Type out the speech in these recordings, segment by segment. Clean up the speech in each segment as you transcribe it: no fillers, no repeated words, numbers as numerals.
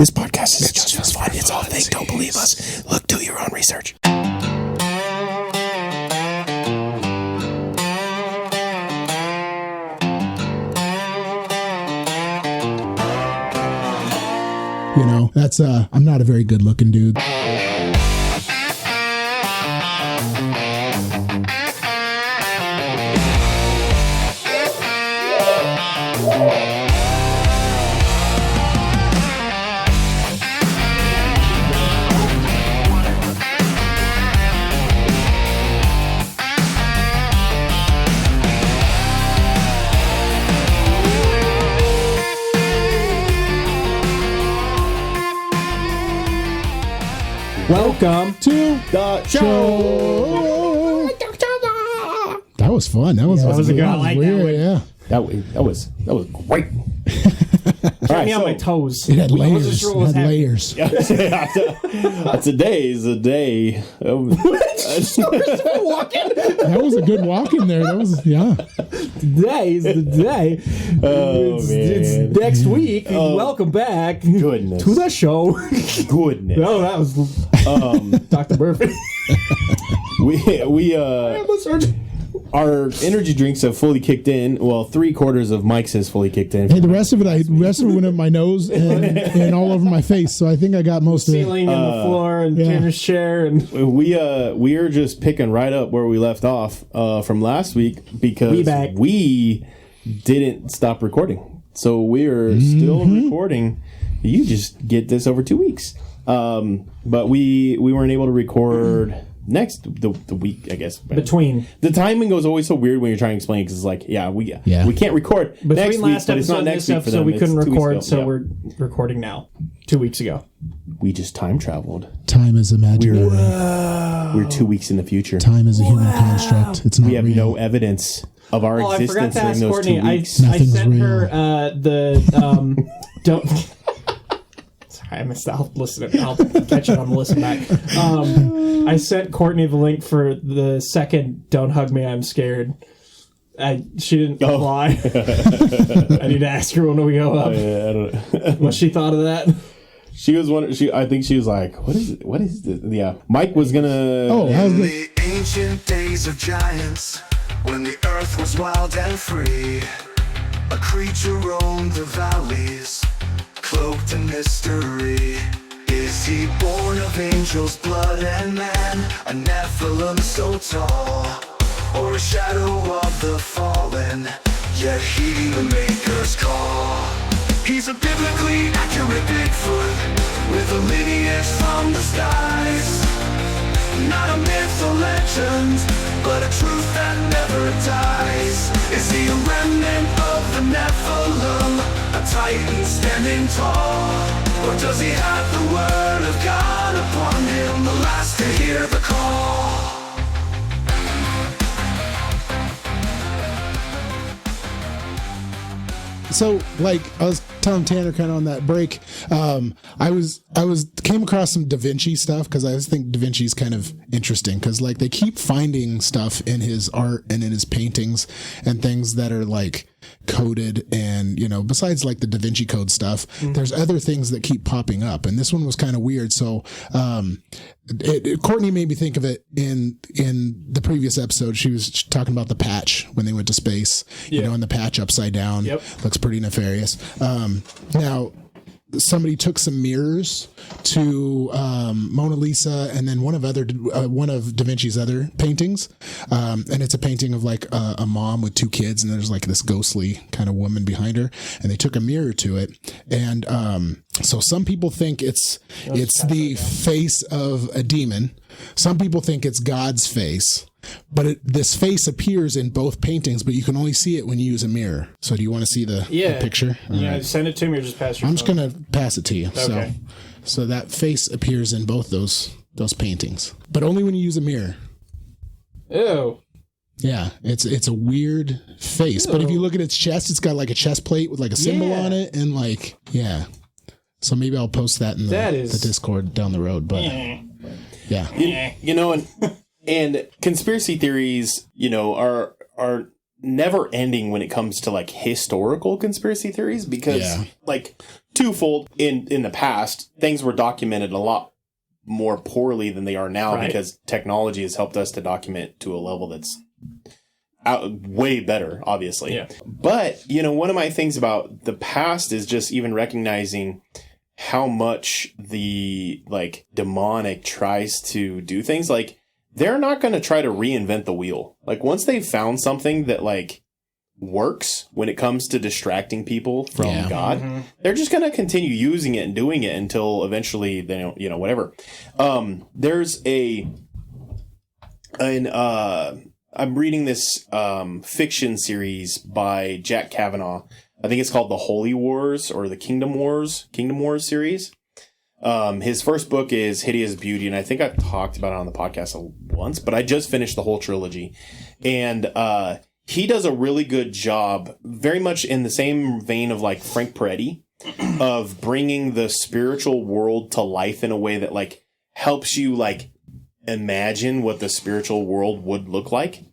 This podcast is just for fun. It's all fake. Don't believe us. Look, do your own research. You know, that's I'm not a very good looking dude. Welcome to the show. That was fun. That was a good one. I like that one. Yeah. That was great. Got me on my toes. It had I wasn't layers. sure what was happening. Layers. Today is a day. That was a good walk in there. That was, yeah. Today is the day. It's next week. Welcome back. Goodness. To the show. Goodness. No, that was Dr. Murphy. Our energy drinks have fully kicked in. Well, 3/4 of Mike's has fully kicked in. Hey, the rest of it went up my nose and all over my face. So I think I got most of it. Ceiling and the floor and Tanner's chair and We are just picking right up where we left off from last week because we didn't stop recording. So we are still recording. You just get this over 2 weeks. But we weren't able to record the week, I guess. between. The timing goes always so weird when you're trying to explain because it's like, we can't record Between next week, last but it's episode not and next this week for episode, them. we couldn't It's 2 weeks record, ago. so Yeah. we're recording now. 2 weeks ago. We just time traveled. Time is imaginary. We're 2 weeks in the future. Time is a human construct. It's not We have real. no evidence of our I forgot existence to during ask those Courtney. 2 weeks. I Nothing's sent real. her don't. Sorry, I missed that. I'll catch it on the listen back. I sent Courtney the link for the second "Don't Hug Me, I'm Scared." She didn't reply. I need to ask her when we go up. I don't know. What she thought of that. She was one. I think she was like, "What is it? What is this?" Yeah, Mike was gonna. Oh, how's In good? the ancient days of giants, when the earth was wild and free, a creature roamed the valleys, cloaked in mystery. Is he born of angels' blood and man, a Nephilim so tall, or a shadow of the fallen, yet he the maker's call? He's a biblically accurate Bigfoot, with a lineage from the skies. Not a myth or legend, but a truth that never dies. Is he a remnant of the Nephilim, a titan standing tall? Or does he have the word of God upon him, the last to hear the call? So, like I was telling Tanner kind of on that break, I came across some Da Vinci stuff because I always think Da Vinci's kind of interesting because like they keep finding stuff in his art and in his paintings and things that are like coded, and besides like the Da Vinci Code stuff, there's other things that keep popping up, and this one was kind of weird. So Courtney made me think of it in the previous episode. She was talking about the patch when they went to space, and the patch upside down looks pretty nefarious. Now somebody took some mirrors to Mona Lisa and then one of Da Vinci's other paintings, and it's a painting of like a mom with two kids, and there's like this ghostly kind of woman behind her, and they took a mirror to it, and so some people think it's the face of a demon. Some people think it's God's face. But this face appears in both paintings, but you can only see it when you use a mirror. So do you want to see the picture? Right. Send it to me or just pass your I'm just going to pass it to you. Okay. So that face appears in both those paintings, but only when you use a mirror. Ew. Yeah, it's a weird face. Ew. But if you look at its chest, it's got like a chest plate with like a symbol on it, and like, yeah. So maybe I'll post that in the Discord down the road, but yeah. And conspiracy theories, are never ending when it comes to like historical conspiracy theories, because like twofold, in the past, things were documented a lot more poorly than they are now, because technology has helped us to document to a level that's way better, obviously. Yeah. But, you know, one of my things about the past is just even recognizing how much the like demonic tries to do things. Like, they're not going to try to reinvent the wheel. Like, once they've found something that like works when it comes to distracting people from God, they're just going to continue using it and doing it until eventually they don't, you know, whatever. There's I'm reading this fiction series by Jack Kavanaugh. I think it's called The Holy Wars or the Kingdom Wars series. His first book is Hideous Beauty, and I think I've talked about it on the podcast once, but I just finished the whole trilogy. And he does a really good job, very much in the same vein of like Frank Peretti, of bringing the spiritual world to life in a way that like helps you like imagine what the spiritual world would look like.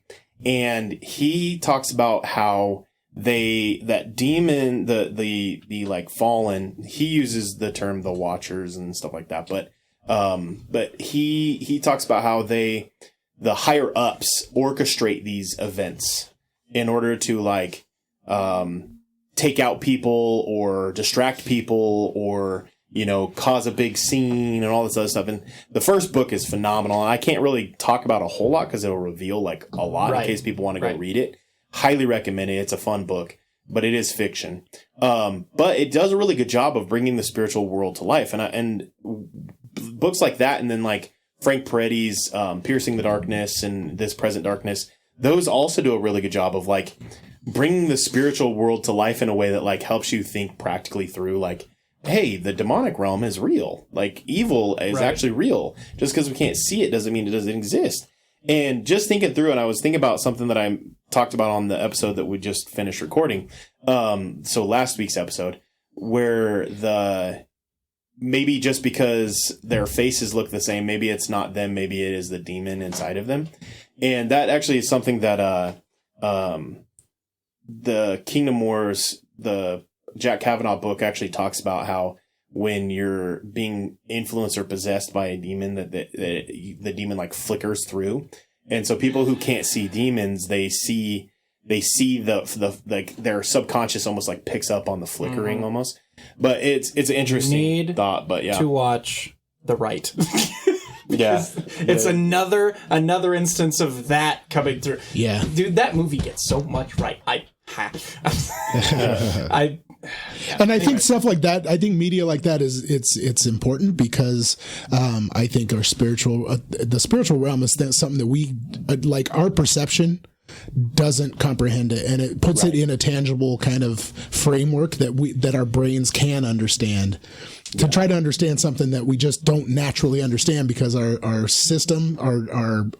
And he talks about how that demon, the like fallen, he uses the term the Watchers and stuff like that, but he talks about how the higher ups orchestrate these events in order to like take out people or distract people or, you know, cause a big scene and all this other stuff. And the first book is phenomenal. And I can't really talk about a whole lot because it'll reveal like a lot in case people want to go read it. Highly recommend it. It's a fun book, but it is fiction. But it does a really good job of bringing the spiritual world to life. And books like that, and then like Frank Peretti's Piercing the Darkness and This Present Darkness, those also do a really good job of like bringing the spiritual world to life in a way that like helps you think practically through like, hey, the demonic realm is real. Like, evil is actually real. Just because we can't see it doesn't mean it doesn't exist. And just thinking through, and I was thinking about something that I talked about on the episode that we just finished recording. So last week's episode, where maybe just because their faces look the same, maybe it's not them, maybe it is the demon inside of them. And that actually is something that the Kingdom Wars, the Jack Kavanaugh book actually talks about how when you're being influenced or possessed by a demon, that the demon like flickers through. And so people who can't see demons, they see the like their subconscious almost like picks up on the flickering almost. But it's an interesting thought, but yeah. To watch The Right. It's another instance of that coming through. Yeah. Dude, that movie gets so much right. And I think stuff like that, I think media like that it's important because I think the spiritual realm is something that we like, our perception doesn't comprehend it, and it puts it in a tangible kind of framework that our brains can understand. To try to understand something that we just don't naturally understand because our system, our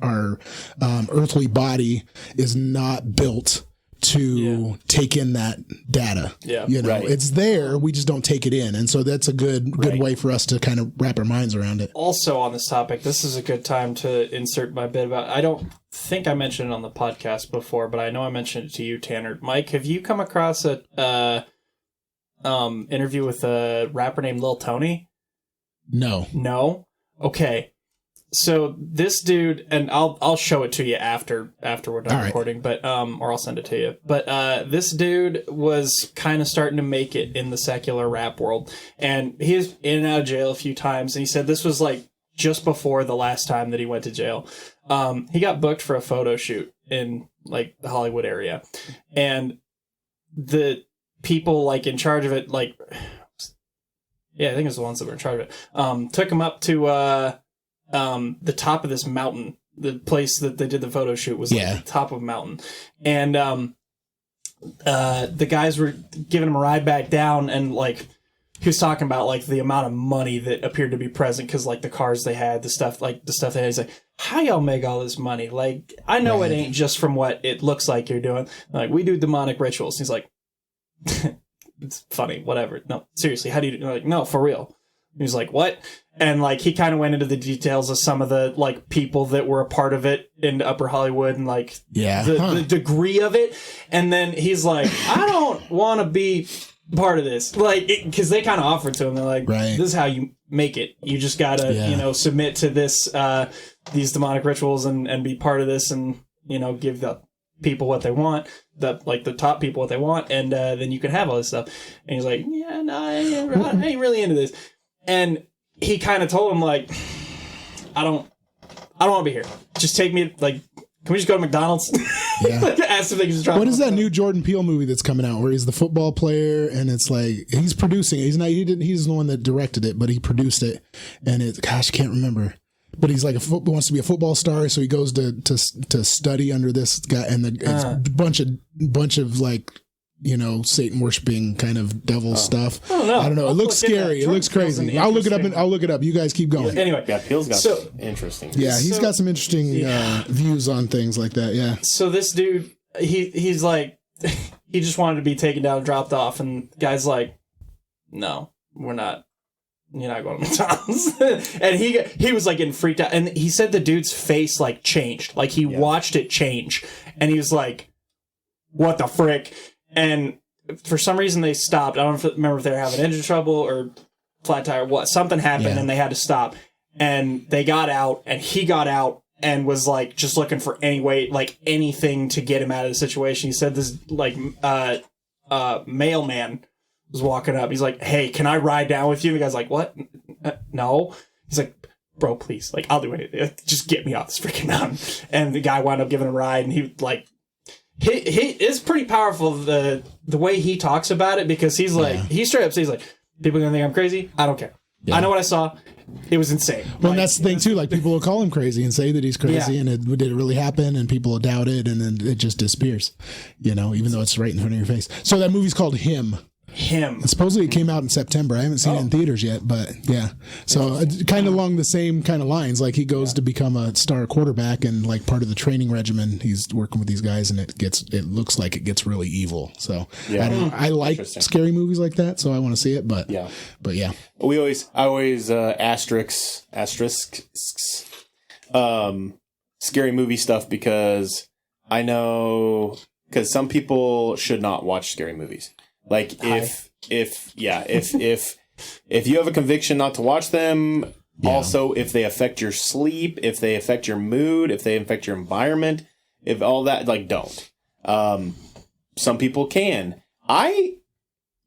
earthly body is not built to take in that data. You know, it's there, we just don't take it in. And so that's a good way for us to kind of wrap our minds around it. Also on this topic, this is a good time to insert my bit about, I don't think I mentioned it on the podcast before, but I know I mentioned it to you, Tanner. Mike, have you come across a interview with a rapper named Lil Tony? No? Okay. So this dude, and I'll show it to you after we're done recording, but or I'll send it to you. But this dude was kind of starting to make it in the secular rap world, and he was in and out of jail a few times. And he said this was like just before the last time that he went to jail. He got booked for a photo shoot in like the Hollywood area, and the people like in charge of it, like I think it was the ones that were in charge of it, took him up to the top of this mountain. The place that they did the photo shoot was like the top of a mountain. And the guys were giving him a ride back down, and like he was talking about like the amount of money that appeared to be present because like the cars they had, the stuff they had. He's like, how y'all make all this money? Like, I know it ain't just from what it looks like you're doing. Like, we do demonic rituals. He's like, it's funny, whatever. No, seriously, how do you do? Like, no, for real. He was like, what? And like he kind of went into the details of some of the like people that were a part of it in Upper Hollywood and like the degree of it. And then he's like, I don't want to be part of this, like, because they kind of offered to him. They're like, this is how you make it. You just gotta submit to this these demonic rituals and be part of this, and give the people what they want, the top people what they want, and then you can have all this stuff. And he's like, yeah, no, I ain't really into this. And he kind of told him like, I don't want to be here. Just take me, like, can we just go to McDonald's? Ask if they can just drop. What is that new Jordan Peele movie that's coming out where he's the football player and it's like he's producing it. He's the one that directed it, but he produced it, and I can't remember. But he's like wants to be a football star, so he goes to study under this guy, and it's a bunch of like Satan worshiping kind of devil stuff. I don't know. It looks scary. It looks crazy. I'll look it up. You guys keep going. Anyway, Peele's got some interesting. Yeah, he's got some interesting views on things like that. Yeah. So this dude, he's like, he just wanted to be taken down and dropped off, and the guy's like, no, we're not. You're not going to McDonald's. And he was like getting freaked out. And he said the dude's face like changed. Like he watched it change. And he was like, what the frick? And for some reason they stopped. I don't remember if they were having engine trouble or flat tire or what. Something happened and they had to stop. And they got out, and he got out and was like just looking for anything to get him out of the situation. He said this like mailman was walking up. He's like, hey, can I ride down with you? And the guy's like, what? No. He's like, bro, please. Like, I'll do anything. Just get me off this freaking mountain. And the guy wound up giving him a ride, and he like, he is pretty powerful, the way he talks about it, because he's like, he straight up says like, people are going to think I'm crazy. I don't care. Yeah. I know what I saw. It was insane. Well, and that's the thing too. Like, people will call him crazy and say that he's crazy, and did it really happen? And people will doubt it, and then it just disappears, even though it's right in front of your face. So that movie's called Him. And supposedly it came out in September. I haven't seen it in theaters yet, but yeah. So kind of along the same kind of lines, like he goes to become a star quarterback, and like part of the training regimen, he's working with these guys, and it looks like it gets really evil. So I like scary movies like that, so I want to see it. But yeah. I always asterisks scary movie stuff, because I know some people should not watch scary movies. Like if you have a conviction not to watch them, also if they affect your sleep, if they affect your mood, if they affect your environment, if all that, like, don't. Some people can. I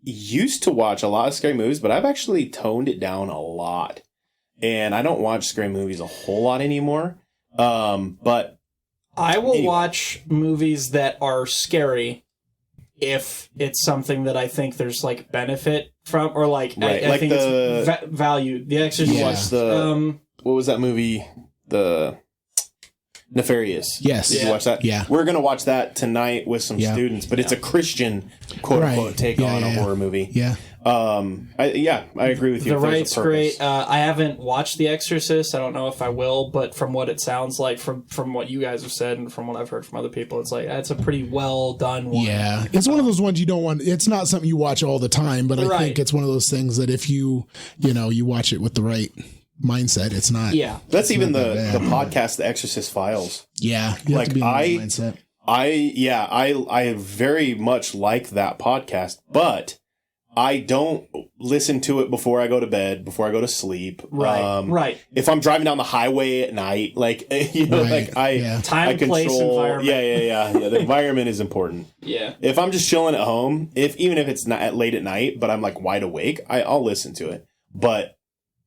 used to watch a lot of scary movies, but I've actually toned it down a lot, and I don't watch scary movies a whole lot anymore. But I will watch movies that are scary if it's something that I think there's like benefit from, or like I think it's value. The Exorcist. What was that movie? The Nefarious. Yes. Did you watch that? Yeah. We're gonna watch that tonight with some students, but it's a Christian quote unquote take on a horror movie. Yeah. I agree with you. The right's great. I haven't watched The Exorcist. I don't know if I will, but from what it sounds like, from what you guys have said, and from what I've heard from other people, it's like it's a pretty well done one. Yeah, it's one of those ones you don't want. It's not something you watch all the time, but I think it's one of those things that if you watch it with the right mindset, it's not. Yeah, that's even the podcast, The Exorcist Files. Yeah, you have to be in that mindset. I very much like that podcast, but I don't listen to it before I go to bed, before I go to sleep. Right. If I'm driving down the highway at night, like, I control. Place, environment. Yeah. The environment is important. Yeah. If I'm just chilling at home, even if it's not late at night, but I'm like wide awake, I'll listen to it. But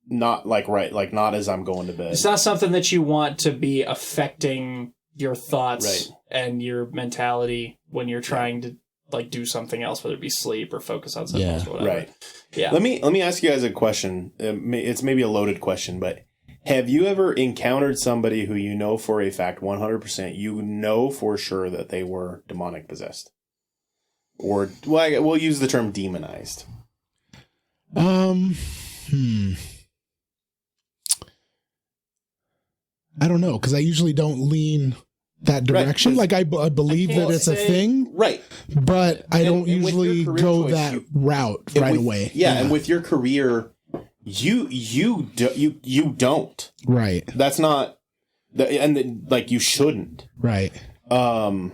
not not as I'm going to bed. It's not something that you want to be affecting your thoughts and your mentality when you're trying to like do something else, whether it be sleep or focus on something else or whatever. Right. Yeah. Let me ask you guys a question. It's maybe a loaded question, but have you ever encountered somebody who you know for a fact, 100%, you know for sure that they were demonic possessed? Or, we'll use the term demonized. I don't know, because I usually don't lean that direction. Like I believe that it's a thing, right? But I don't usually go that route right away. Yeah, and with your career, you don't. Right. That's not, like you shouldn't. Right. What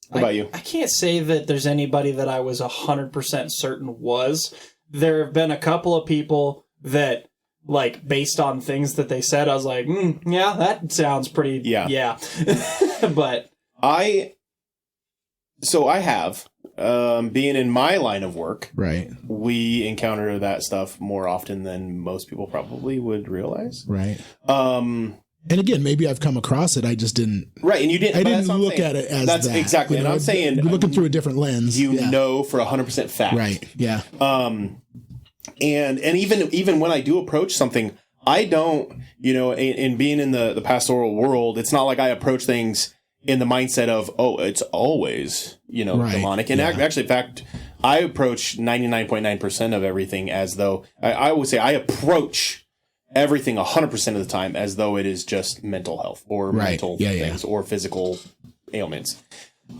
about you? I can't say that there's anybody that I was 100% certain was. There have been a couple of people that, like, based on things that they said, I was like, yeah, that sounds pretty, yeah. But I have, being in my line of work, right, we encounter that stuff more often than most people probably would realize. Right. And again, maybe I've come across it. I just didn't. Right, and you didn't. I didn't look at it as that's that. Exactly. And I'm saying, you're looking through a different lens. You know for 100% fact. Right. Yeah. And even when I do approach something, I don't, in being in the pastoral world, it's not like I approach things in the mindset of, oh, it's always, demonic. And actually, in fact, I approach 99.9% of everything as though I would say I approach everything 100% of the time as though it is just mental health or mental things or physical ailments.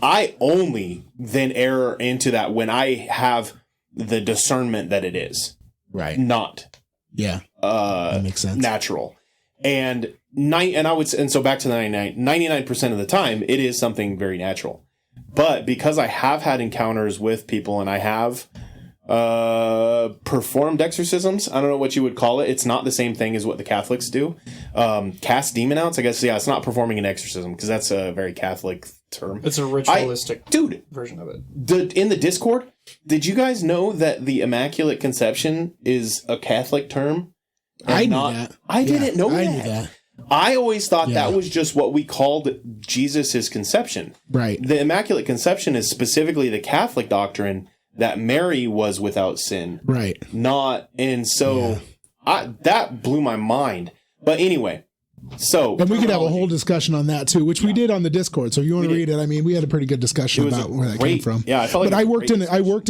I only then err into that when I have the discernment that it is not that makes sense. Natural. And so back to 99% of the time it is something very natural. But because I have had encounters with people and I have performed exorcisms. I don't know what you would call it. It's not the same thing as what the Catholics do. Cast demon outs, I guess. Yeah, it's not performing an exorcism because that's a very Catholic term. It's a ritualistic version of it. In the Discord, did you guys know that the Immaculate Conception is a Catholic term? I knew that. I didn't know that. I knew that. I always thought that was just what we called Jesus' conception. Right. The Immaculate Conception is specifically the Catholic doctrine that Mary was without sin. Right. That blew my mind. But anyway, and we could have a whole discussion on that too, which we did on the Discord. So if you want to read it, I mean, we had a pretty good discussion about where that came from. Yeah, I felt like I worked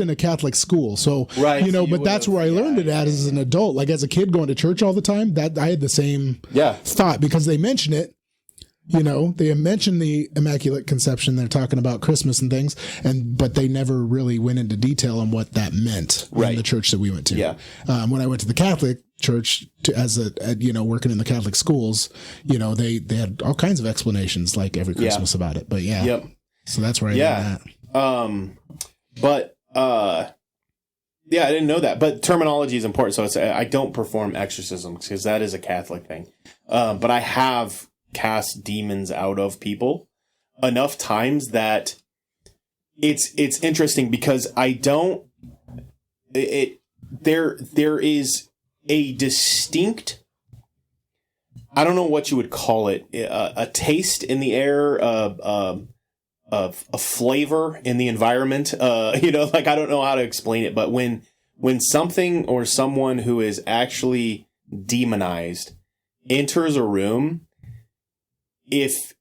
in a Catholic school, so but that's where I learned it at as an adult. Like as a kid going to church all the time, that I had the same thought because they mention it. They mentioned the Immaculate Conception. They're talking about Christmas and things, but they never really went into detail on what that meant in the church that we went to. Yeah. When I went to the Catholic church working in the Catholic schools, they had all kinds of explanations like every Christmas about it. But so that's where I learned that. I didn't know that. But terminology is important. So I don't perform exorcisms because that is a Catholic thing. But I have cast demons out of people enough times that it's interesting because there is a distinct, I don't know what you would call it, a taste in the air, of a flavor in the environment. I don't know how to explain it, but when something or someone who is actually demonized enters a room, if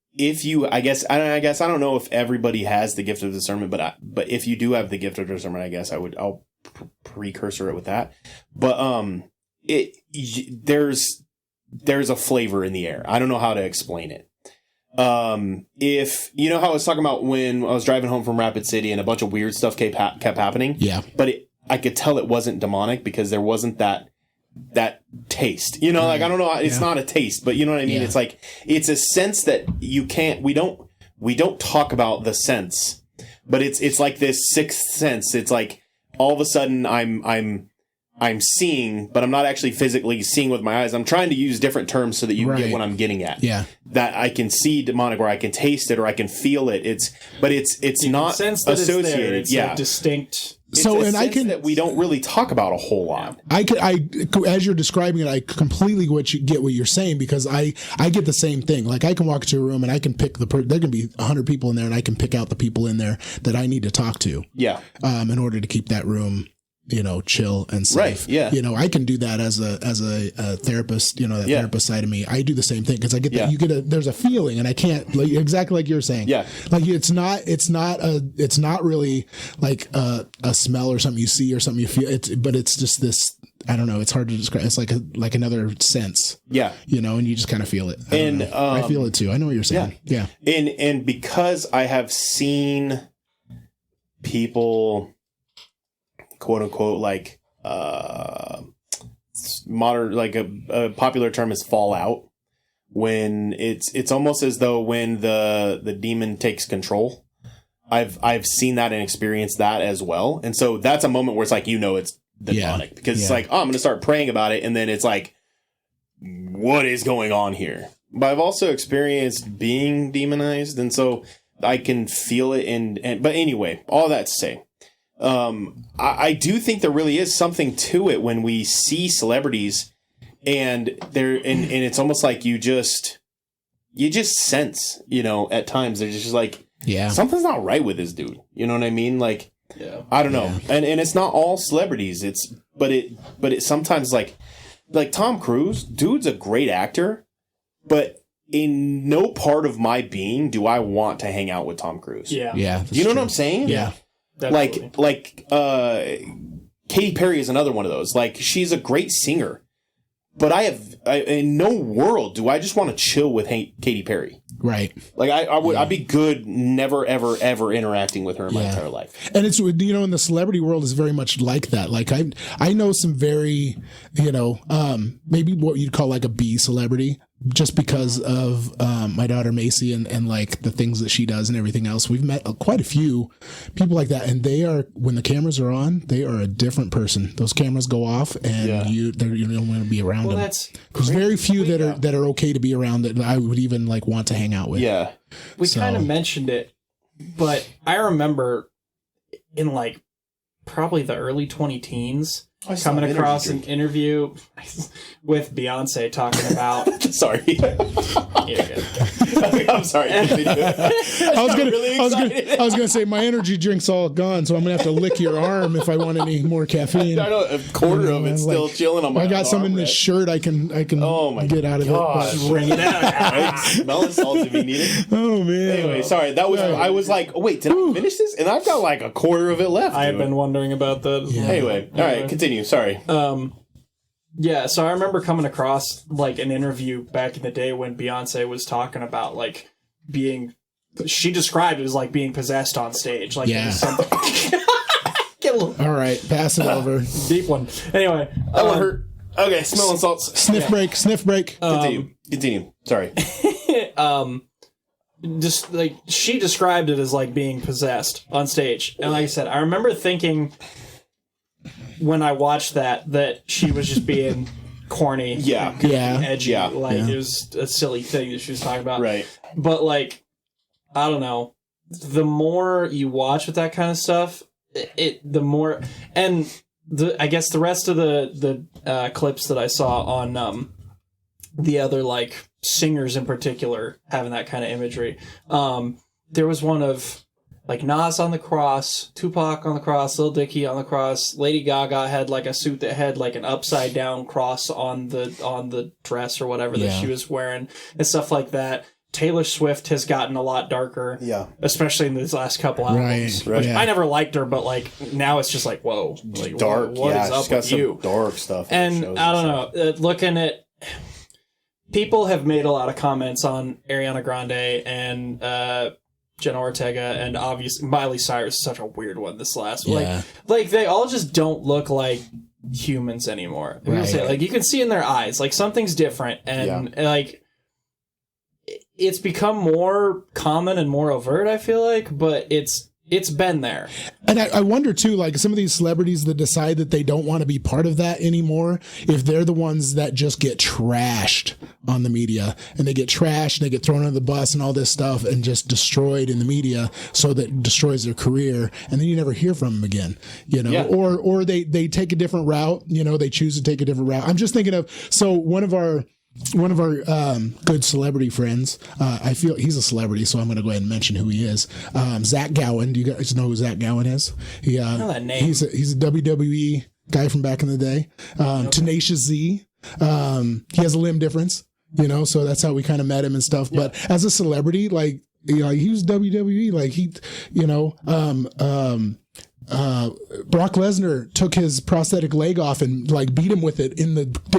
you, I guess I don't know if everybody has the gift of discernment, but if you do have the gift of discernment, I guess I'll precursor it with that. But there's a flavor in the air. I don't know how to explain it. If you know how I was talking about when I was driving home from Rapid City and a bunch of weird stuff kept happening. Yeah, but I could tell it wasn't demonic because there wasn't that taste, like, I don't know, it's not a taste, but you know what I mean? It's like, it's a sense that we don't talk about the sense, but it's like this sixth sense. It's like all of a sudden I'm seeing, but I'm not actually physically seeing with my eyes. I'm trying to use different terms so that you get what I'm getting at. Yeah. That I can see demonic or I can taste it or I can feel it. It's not associated. It's a distinct. I can that we don't really talk about a whole lot. As you're describing it, I completely get what you're saying because I get the same thing. Like I can walk into a room and I can pick there can be 100 people in there and I can pick out the people in there that I need to talk to. Yeah. In order to keep that room, chill and safe. Right. Yeah. I can do that as a therapist. Therapist side of me. I do the same thing because I get that there's a feeling and I can't exactly like you're saying. Yeah. Like it's not really like a smell or something you see or something you feel. But it's just this. I don't know. It's hard to describe. It's like another sense. Yeah. And you just kind of feel it. I feel it too. I know what you're saying. Yeah. And because I have seen people, quote unquote, like modern, like a popular term is fallout, when it's almost as though when the demon takes control. I've seen that and experienced that as well. And so that's a moment where it's like, it's demonic, because it's like, oh, I'm going to start praying about it. And then it's like, what is going on here? But I've also experienced being demonized. And so I can feel it. But anyway, all that to say, I do think there really is something to it when we see celebrities and it's almost like you just sense, at times they're just like, something's not right with this dude. You know what I mean? Like, I don't know. And it's not all celebrities. But it sometimes like Tom Cruise, dude's a great actor, but in no part of my being do I want to hang out with Tom Cruise. Yeah. You know what I'm saying? Yeah. Definitely. Like Katy Perry is another one of those. Like, she's a great singer, but in no world do I just want to chill with Katy Perry. Right. Like, I'd be good never, ever, ever interacting with her in my entire life. And it's, in the celebrity world is very much like that. Like, I know some very, maybe what you'd call like a B celebrity, just because of my daughter Macy and like the things that she does and everything else. We've met quite a few people like that, and they are, when the cameras are on, they are a different person. Those cameras go off, and you don't want to be around them. There's very few that are okay to be around that I would even like want to hang out with. Yeah, we kind of mentioned it, but I remember in like probably the early 20-teens. Coming across an interview with Beyonce talking about. Sorry. You're good. I'm sorry. I was gonna say my energy drink's all gone, so I'm gonna have to lick your arm if I want any more caffeine. I know a quarter of it's still chilling on my arm. I got some in this shirt. I can get out of it. Just wring it out. Smelling salty if you need it. Oh man. Anyway, sorry. That was. I was like, oh, wait, did I finish this? And I've got like a quarter of it left. I have been wondering about that. Yeah. Anyway, all right, continue. Sorry. Yeah, so I remember coming across like an interview back in the day when Beyonce was talking about like she described it as like being possessed on stage. Like, something. All right, pass it over. Deep one. Anyway, that one hurt. Okay, smelling salts. Sniff break. Continue. Sorry. Just like she described it as like being possessed on stage, and like I said, I remember thinking when I watched that she was just being corny, edgy, it was a silly thing that she was talking about, right? But like, I don't know, the more you watch with that kind of stuff, the more, and I guess the rest of the clips that I saw on the other like singers in particular having that kind of imagery, there was one of like Nas on the cross, Tupac on the cross, Lil Dicky on the cross. Lady Gaga had like a suit that had like an upside down cross on the dress or whatever that she was wearing and stuff like that. Taylor Swift has gotten a lot darker, especially in these last couple albums. Right. I never liked her, but like now it's just like, whoa, like, dark. What is up with you? Dark stuff. And I don't know. Looking at people have made a lot of comments on Ariana Grande and Jenna Ortega, and obviously Miley Cyrus is such a weird one this last like they all just don't look like humans anymore. Say, like, you can see in their eyes like something's different, and like it's become more common and more overt, I feel like, but it's been there. And I wonder too, like some of these celebrities that decide that they don't want to be part of that anymore, if they're the ones that just get trashed on the media, and they get trashed, and they get thrown under the bus and all this stuff and just destroyed in the media, so that destroys their career, and then you never hear from them again, or they take a different route, they choose to take a different route. I'm just thinking of, so one of our good celebrity friends, I feel he's a celebrity, so I'm going to go ahead and mention who he is. Zach Gowen. Do you guys know who Zach Gowen is? I know that name. He's a WWE guy from back in the day. Tenacious Z. He has a limb difference, so that's how we kind of met him and stuff. Yeah. But as a celebrity, like, he was WWE, like Brock Lesnar took his prosthetic leg off and like beat him with it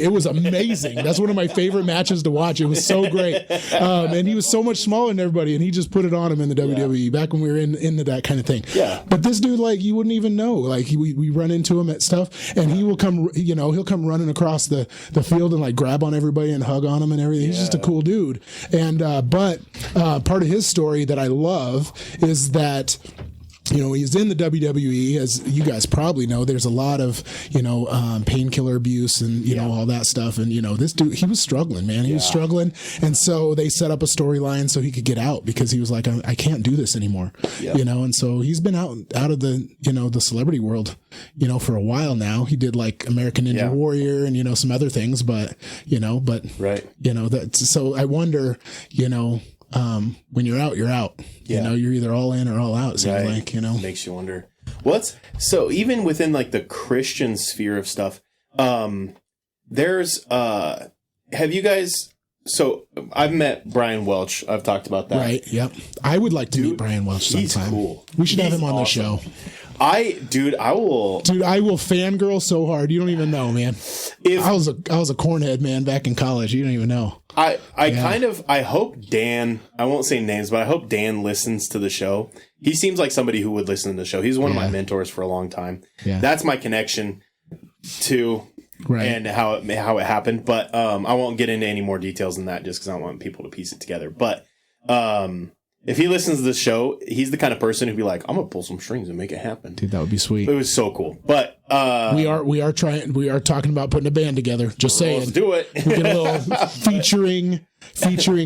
it was amazing. That's one of my favorite matches to watch. It was so great. And he was so much smaller than everybody, and he just put it on him in the WWE back when we were into that kind of thing. Yeah. But this dude, like, you wouldn't even know. Like, we run into him at stuff, and he will come, he'll come running across the field and like grab on everybody and hug on them and everything. He's just a cool dude. And but part of his story that I love is that, he's in the WWE, as you guys probably know. There's a lot of, painkiller abuse and, all that stuff. And, this dude, he was struggling, man. He was struggling. And so they set up a storyline so he could get out, because he was like, I can't do this anymore, and so he's been out of the, the celebrity world, for a while now. He did like American Ninja Warrior and, some other things, but, right. So I wonder, when you're out, you're out. You're either all in or all out. It seems like, Makes you wonder. So even within like the Christian sphere of stuff, there's have you guys? So I've met Brian Welch. I've talked about that. Right. Yep. I would like to meet Brian Welch sometime. He's cool. We should have him on the show. I will fangirl so hard. You don't even know, man. I was a cornhead, man, back in college. You don't even know. I hope Dan, I won't say names, but I hope Dan listens to the show. He seems like somebody who would listen to the show. He's one of my mentors for a long time. Yeah. That's my connection to and how it happened. But I won't get into any more details than that, just because I don't want people to piece it together. But if he listens to the show, he's the kind of person who'd be like, I'm going to pull some strings and make it happen. Dude, that would be sweet. It was so cool. But we are talking about putting a band together. Just saying. Let's do it. We get a little featuring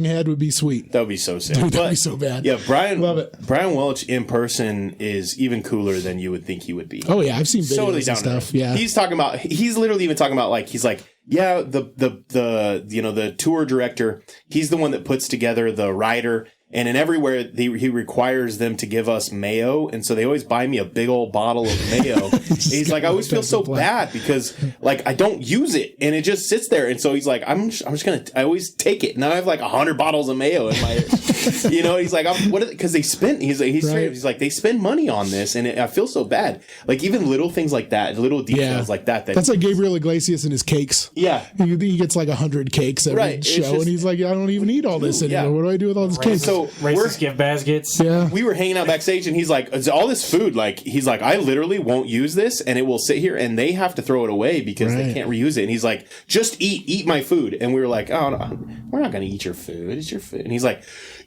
head would be sweet. That would be so sick. Dude, that'd be so bad. Yeah, Love it. Brian Welch in person is even cooler than you would think he would be. Oh yeah, I've seen videos and stuff. Yeah. He's literally even talking about, like, he's like, yeah, the tour director, he's the one that puts together the rider. And in everywhere, he requires them to give us mayo. And so they always buy me a big old bottle of mayo. He's like, I always feel so bad because, like, I don't use it. And it just sits there. And so he's like, I'm just going to, I always take it. Now I have like 100 bottles of mayo in my, he's like, because they spend, he's like, they spend money on this. And I feel so bad. Like, even little things like that, little details like that. That's like Gabriel Iglesias and his cakes. Yeah. He gets like 100 cakes every show. And he's like, I don't even eat all this anymore. What do I do with all this cakes? So racist gift baskets. Yeah. We were hanging out backstage, and he's like, it's all this food. Like, he's like, I literally won't use this, and it will sit here, and they have to throw it away because they can't reuse it. And he's like, just eat my food. And we were like, oh, no, we're not going to eat your food. It's your food. And he's like,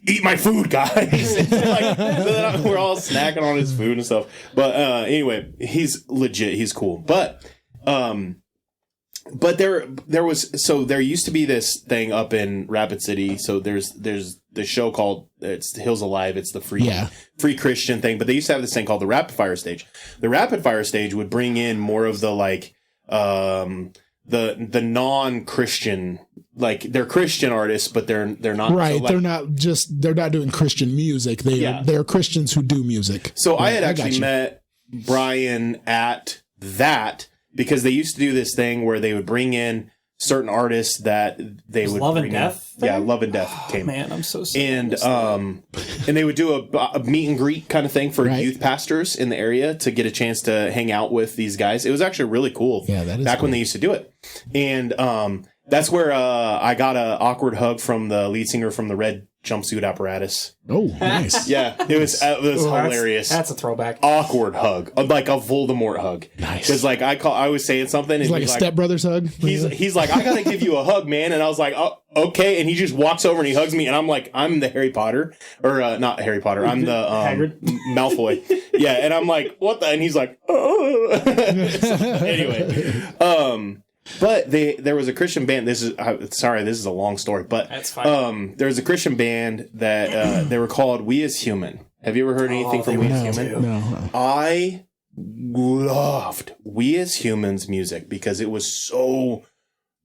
eat my food, guys. So we're all snacking on his food and stuff. But anyway, he's legit. He's cool. But there used to be this thing up in Rapid City. So there's the show called it's Hills Alive. It's the free Christian thing. But they used to have this thing called the Rapid Fire Stage. The Rapid Fire Stage would bring in more of the like the non-Christian, like they're Christian artists, but they're not right. So like, they're not doing Christian music. They're Christians who do music. So I had actually met Brian at that. Because they used to do this thing where they would bring in certain artists that they would Love bring and Death. In. Yeah, Love and Death came. Man, I'm so sorry. And they would do a meet and greet kind of thing for youth pastors in the area to get a chance to hang out with these guys. It was actually really cool. Yeah, that is back cool. when they used to do it. And that's where I got an awkward hug from the lead singer from the Red Jumpsuit Apparatus. Oh, nice. Yeah, it was hilarious. That's a throwback. Awkward hug, like a Voldemort hug. Nice. Because like I was saying something, it's and like a stepbrother's hug. He's like, I gotta give you a hug, man. And I was like, oh, okay. And he just walks over and he hugs me, and I'm like, I'm the Harry Potter, or not Harry Potter. I'm the Malfoy. Yeah, and I'm like, what the? And he's like, oh. Anyway, but there was a Christian band. This is a long story, but that's fine. there was a Christian band that they were called We As Human. Have you ever heard anything from We As Human? No. I loved We As Human's music because it was so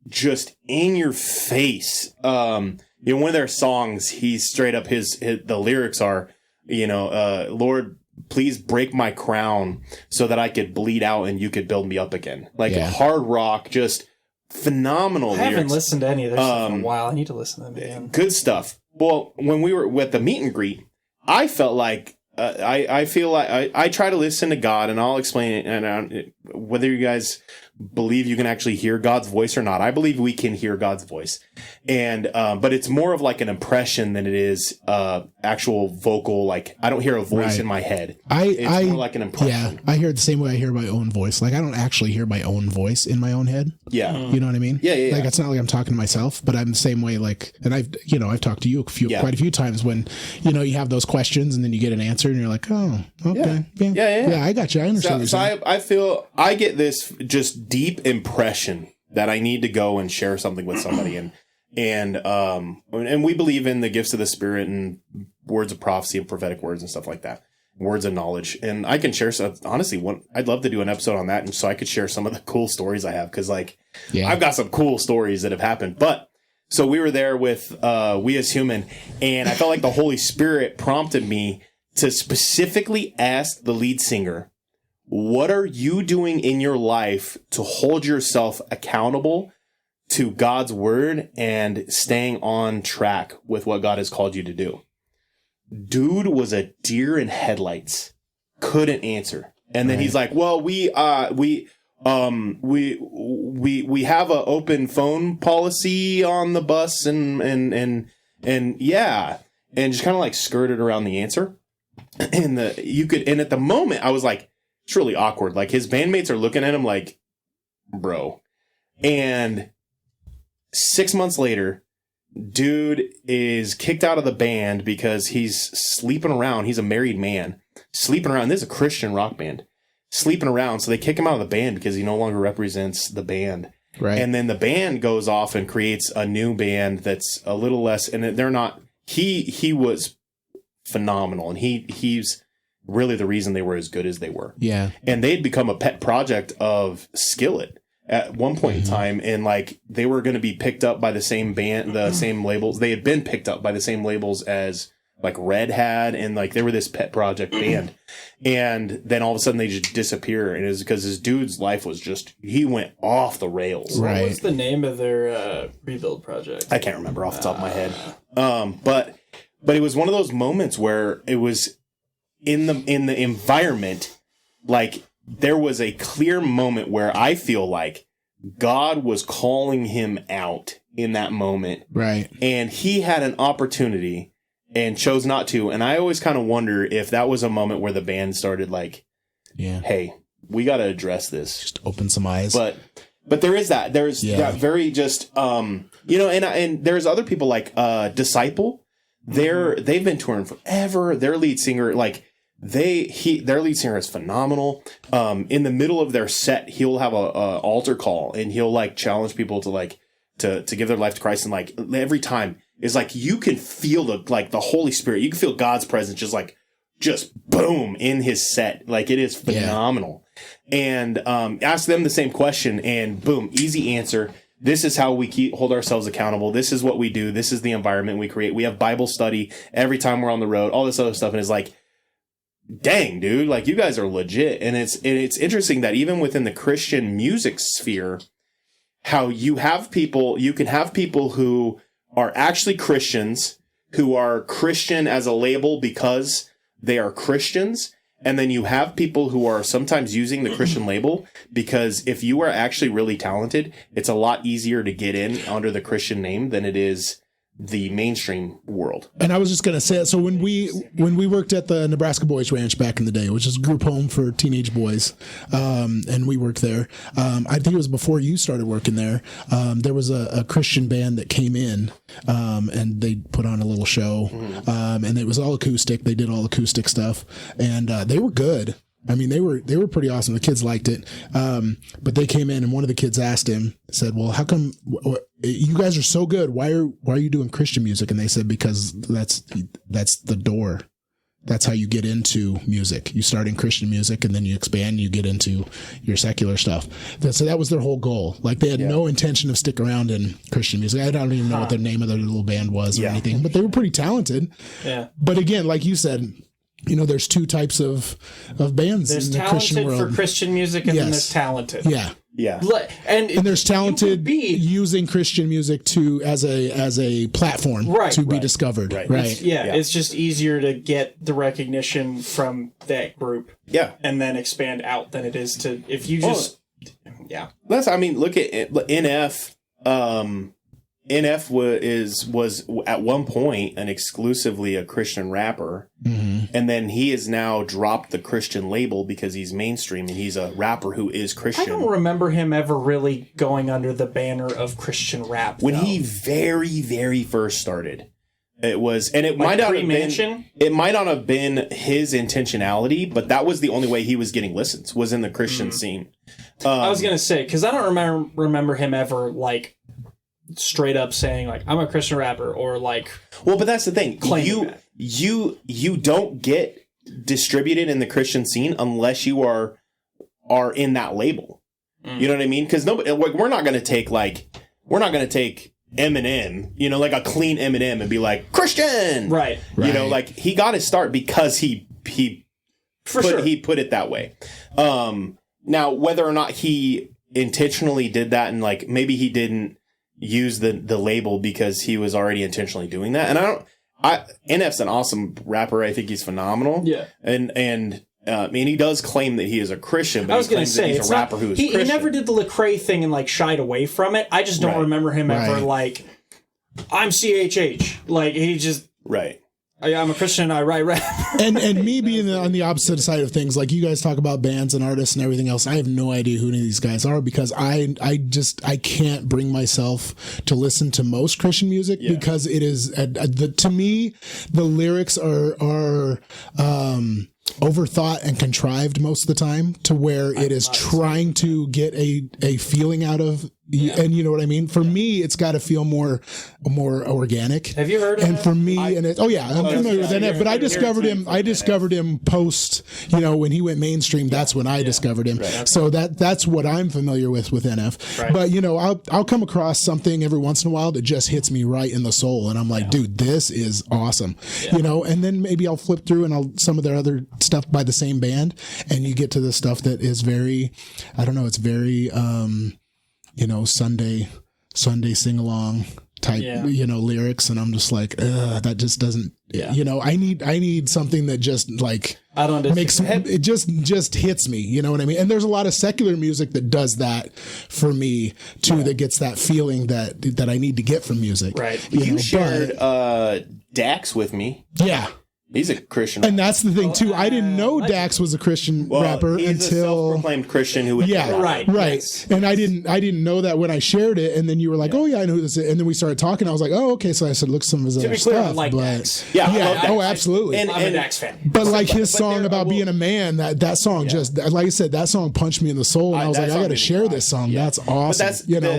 just in your face. One of their songs, he's straight up the lyrics are, Lord, please break my crown so that I could bleed out and you could build me up again. Like hard rock, just phenomenal lyrics. I haven't listened to any of their stuff in a while. I need to listen to them again. Good stuff. Well, when we were with the meet and greet, I felt like I feel like I try to listen to God, and I'll explain it. And whether you guys believe you can actually hear God's voice or not, I believe we can hear God's voice, and but it's more of like an impression than it is actual vocal. Like I don't hear a voice in my head. It's more like an impression. Yeah, I hear it the same way I hear my own voice. Like I don't actually hear my own voice in my own head. Yeah, you know what I mean? Yeah. Like it's not like I'm talking to myself, but I'm the same way. Like, and I've talked to you quite a few times when you have those questions and then you get an answer and you're like, oh, okay, yeah, I got you. I understand. So I feel I get this just deep impression that I need to go and share something with somebody, and we believe in the gifts of the Spirit and words of prophecy and prophetic words and stuff like that, words of knowledge. And I can share some. Honestly, I'd love to do an episode on that, and so I could share some of the cool stories I have because I've got some cool stories that have happened. But so we were there with We As Human, and I felt like the Holy Spirit prompted me to specifically ask the lead singer, what are you doing in your life to hold yourself accountable to God's word and staying on track with what God has called you to do? Dude was a deer in headlights. Couldn't answer. And then he's like, well, we have a open phone policy on the bus and yeah. And just kind of like skirted around the answer. And at the moment I was like, it's really awkward. Like his bandmates are looking at him like, bro. And 6 months later, dude is kicked out of the band because he's sleeping around. He's a married man sleeping around. This is a Christian rock band sleeping around. So they kick him out of the band because he no longer represents the band. Right. And then the band goes off and creates a new band that's a little less, and they're not, he was phenomenal. And he's really the reason they were as good as they were. Yeah. And they'd become a pet project of Skillet at one point in time. And like, they were going to be picked up by the same band, the same labels. They had been picked up by the same labels as like Red had. And like, they were this pet project band. And then all of a sudden they just disappear. And it was because this dude's life was just, he went off the rails. Right. What's the name of their rebuild project? I can't remember off the top of my head. But it was one of those moments where it was, in the environment, like there was a clear moment where I feel like God was calling him out in that moment. Right. And he had an opportunity and chose not to. And I always kind of wonder if that was a moment where the band started like, hey, we got to address this. Just open some eyes. But there is that. There's that very just, and there's other people like Disciple. They've been touring forever. Their lead singer, like their lead singer is phenomenal. In the middle of their set, he'll have a altar call and he'll like challenge people to like to give their life to Christ. And like every time is like you can feel the Holy Spirit. You can feel God's presence just boom in his set. Like it is phenomenal. And ask them the same question and boom, easy answer. This is how we hold ourselves accountable. This is what we do. This is the environment we create. We have Bible study every time we're on the road, all this other stuff. And it's like, dang, dude, like you guys are legit. And it's interesting that even within the Christian music sphere, how you can have people who are actually Christians, who are Christian as a label because they are Christians. And then you have people who are sometimes using the Christian label because if you are actually really talented, it's a lot easier to get in under the Christian name than it is the mainstream world. And I was just going to say it. So when we worked at the Nebraska Boys Ranch back in the day, which is a group home for teenage boys, and we worked there, I think it was before you started working there, there was a Christian band that came in, and they put on a little show, and it was all acoustic. They did all acoustic stuff, and they were good. I mean, they were pretty awesome. The kids liked it. But they came in and one of the kids asked him, said, well, how come you guys are so good? Why are you doing Christian music? And they said, because that's the door. That's how you get into music. You start in Christian music and then you expand, you get into your secular stuff. So that was their whole goal. Like they had no intention of sticking around in Christian music. I don't even know what the name of their little band was or anything, but they were pretty talented. Yeah. But again, like you said, there's two types of bands in the Christian world. There's talented for Christian music and then there's talented. Yeah. Yeah, and there's talented using Christian music as a platform to be discovered. Right. It's just easier to get the recognition from that group. Yeah, and then expand out than it is to if you just. Look at NF. NF was at one point an exclusively a Christian rapper, and then he has now dropped the Christian label because he's mainstream and he's a rapper who is Christian. I don't remember him ever really going under the banner of Christian rap. When he very, very first started, it was, and it might not have been his intentionality, but that was the only way he was getting listens was in the Christian scene. I was gonna say because I don't remember him ever like. Straight up saying like I'm a Christian rapper or like but that's the thing you don't get distributed in the Christian scene unless you are in that label. You know what I mean? Because we're not gonna take Eminem, like a clean Eminem and be like Christian, right? Like he got his start because he put it that way. Now whether or not he intentionally did that and like maybe he didn't use the label because he was already intentionally doing that. And NF's an awesome rapper. I think he's phenomenal. Yeah. And I mean, he does claim that he is a Christian, but he claims that he's a rapper who is Christian. He never did the Lecrae thing and like shied away from it. I just don't remember him ever like, I'm CHH. Like he just... Right. I'm a Christian. I write rap. and me being on the opposite side of things, like you guys talk about bands and artists and everything else. I have no idea who any of these guys are because I can't bring myself to listen to most Christian music because it is to me the lyrics are overthought and contrived most of the time to where it is trying to get a feeling out of. And you know what I mean? For me, it's got to feel more organic. Have you heard of And for me, I'm familiar with NF, but I discovered him post, when he went mainstream, that's when I discovered him. Right. So that's what I'm familiar with NF. Right. But, I'll come across something every once in a while that just hits me right in the soul. And I'm like, dude, this is awesome. Yeah. And then maybe I'll flip through and some of their other stuff by the same band. And you get to the stuff that is very, it's very, Sunday sing along type, lyrics, and I'm just like, that just doesn't. I need something that just like makes it just hits me. You know what I mean? And there's a lot of secular music that does that for me too. That gets that feeling that I need to get from music. Right. You shared Dax with me. Yeah. He's a Christian, and that's the thing too. I didn't know Dax was a Christian rapper he's until a self-proclaimed Christian who right. Yes. And I didn't know that when I shared it, and then you were like, "Oh yeah, I know who this is," and then we started talking. I was like, "Oh okay," so I said, "Look, some of his other stuff." Like Dax. Oh absolutely. I'm a Dax fan. But like his song about being a man, that song just like I said, that song punched me in the soul, and I was like, I got to share this song. That's awesome.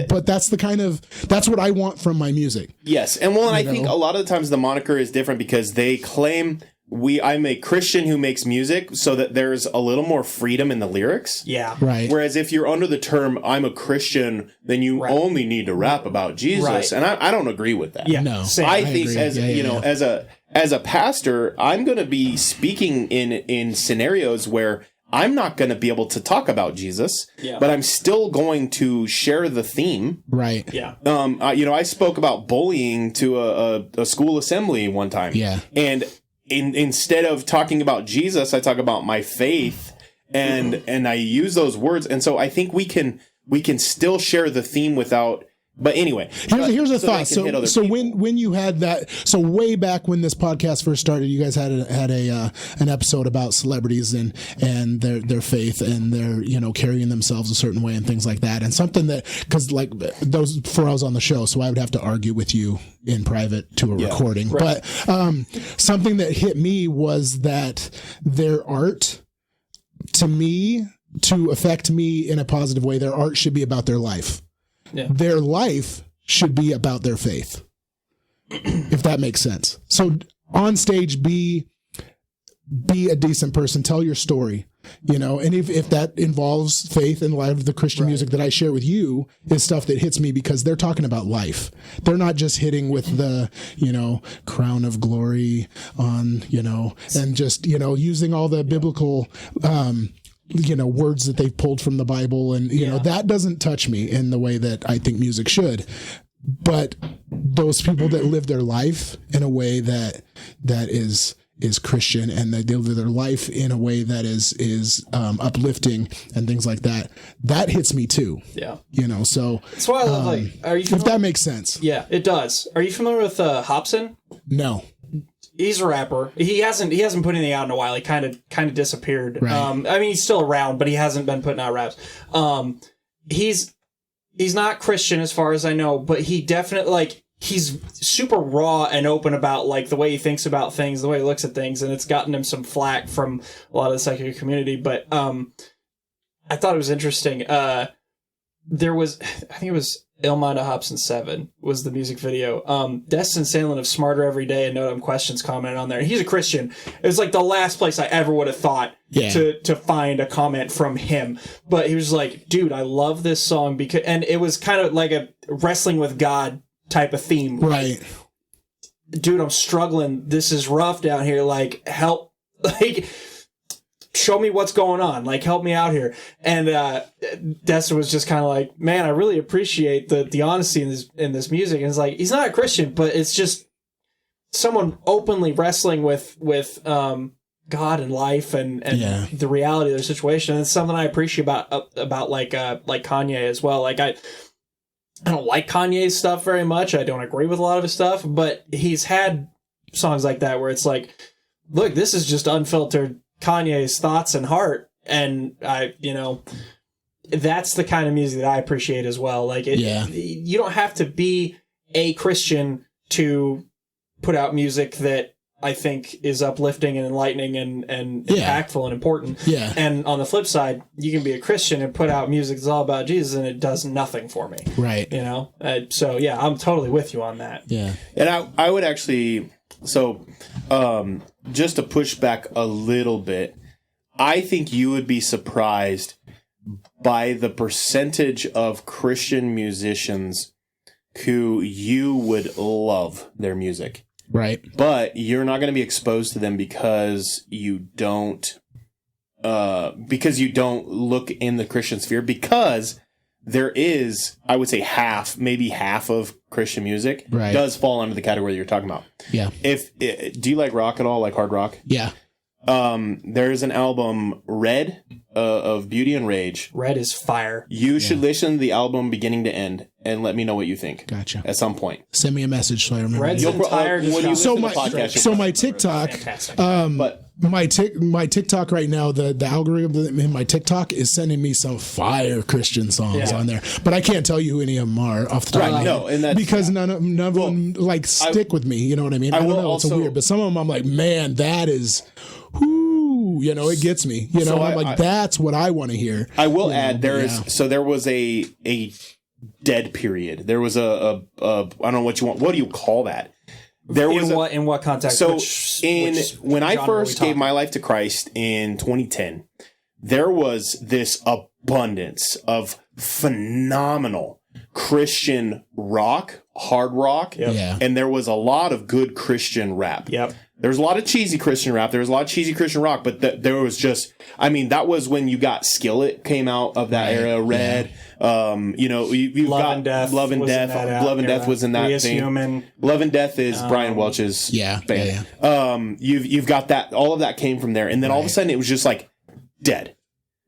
But that's that's what I want from my music. Yes, and I think a lot of the times the moniker is different because they claim. I'm a Christian who makes music so that there's a little more freedom in the lyrics. Yeah. Right. Whereas if you're under the term I'm a Christian, then you only need to rap about Jesus. Right. And I don't agree with that. Yeah. No. I think as a pastor, I'm going to be speaking in scenarios where I'm not going to be able to talk about Jesus, but I'm still going to share the theme. Right. Yeah. I spoke about bullying to a school assembly one time. Yeah. And instead of talking about Jesus, I talk about my faith, and I use those words. And so I think we can still share the theme without. But anyway, here's a thought. So when you had that, so way back when this podcast first started, you guys had an episode about celebrities and their faith and their carrying themselves a certain way and things like that, and something that because like those before I was on the show, so I would have to argue with you in private to a recording. Right. But something that hit me was that their art, to affect me in a positive way, their art should be about their life. Yeah. Their life should be about their faith, if that makes sense. So on stage, be a decent person, tell your story, and if that involves faith and a lot of the Christian music that I share with you is stuff that hits me because they're talking about life. They're not just hitting with the, crown of glory on, and just, using all the biblical, words that they've pulled from the Bible, and you know, that doesn't touch me in the way that I think music should. But those people that live their life in a way that is Christian, and that they live their life in a way that is uplifting and things like that, that hits me too. Yeah. So that's why I love, are you familiar? If that makes sense. Yeah, it does. Are you familiar with Hobson? No. He's a rapper. He hasn't put anything out in a while. He kind of disappeared. Right. I mean, he's still around, but he hasn't been putting out raps. He's not Christian as far as I know, but he definitely, he's super raw and open about, the way he thinks about things, the way he looks at things, and it's gotten him some flack from a lot of the secular community. But I thought it was interesting. There was, I think it was Ilmanda Hobson 7 was the music video. Destin Sandlin of Smarter Every Day and No Dumb Questions commented on there. He's a Christian. It was the last place I ever would have thought to find a comment from him. But he was like, dude, I love this song and it was kind of like a wrestling with God type of theme. Right. Dude, I'm struggling. This is rough down here. Help. Show me what's going on. Help me out here. And Destin was just kind of like, man, I really appreciate the honesty in this music. And it's he's not a Christian, but it's just someone openly wrestling with God and life and the reality of their situation. And it's something I appreciate about Kanye as well. I don't like Kanye's stuff very much. I don't agree with a lot of his stuff, but he's had songs like that where it's look, this is just unfiltered Kanye's thoughts and heart, and that's the kind of music that I appreciate as well. You don't have to be a Christian to put out music that I think is uplifting and enlightening and impactful and important. Yeah. And on the flip side, you can be a Christian and put out music that's all about Jesus, and it does nothing for me. Right. So yeah, I'm totally with you on that. Yeah. And I would actually. So, just to push back a little bit, I think you would be surprised by the percentage of Christian musicians who you would love their music. Right. But you're not going to be exposed to them because you don't look in the Christian sphere, because there is, I would say maybe half of Christian music does fall under the category you're talking about. Yeah. Do you like rock at all, like hard rock? Yeah. There's an album, Red, of Beauty and Rage. Red is fire. You should listen to the album beginning to end and let me know what you think. Gotcha. At some point. Send me a message so I remember. Red's entire my TikTok, my TikTok right now, the algorithm in my TikTok is sending me some fire Christian songs on there, but I can't tell you who any of them are off the top of my head, because none of them stick with me. You know what I mean? I don't know. It's weird, but some of them I'm like, man, that is, it gets me. I'm like, that's what I want to hear. I will add, there was a dead period. There was I don't know what do you call that? In what context? So when I first gave my life to Christ in 2010, there was this abundance of phenomenal Christian rock, hard rock, and there was a lot of good Christian rap. Yep. There was a lot of cheesy Christian rap. There was a lot of cheesy Christian rock, but there was just, that was when you got Skillet came out of that era, Red. You've got Love and Death. Love and Death was in that thing. Human. Love and Death is Brian Welch's band. You've got that. All of that came from there, and then all of a sudden it was just dead.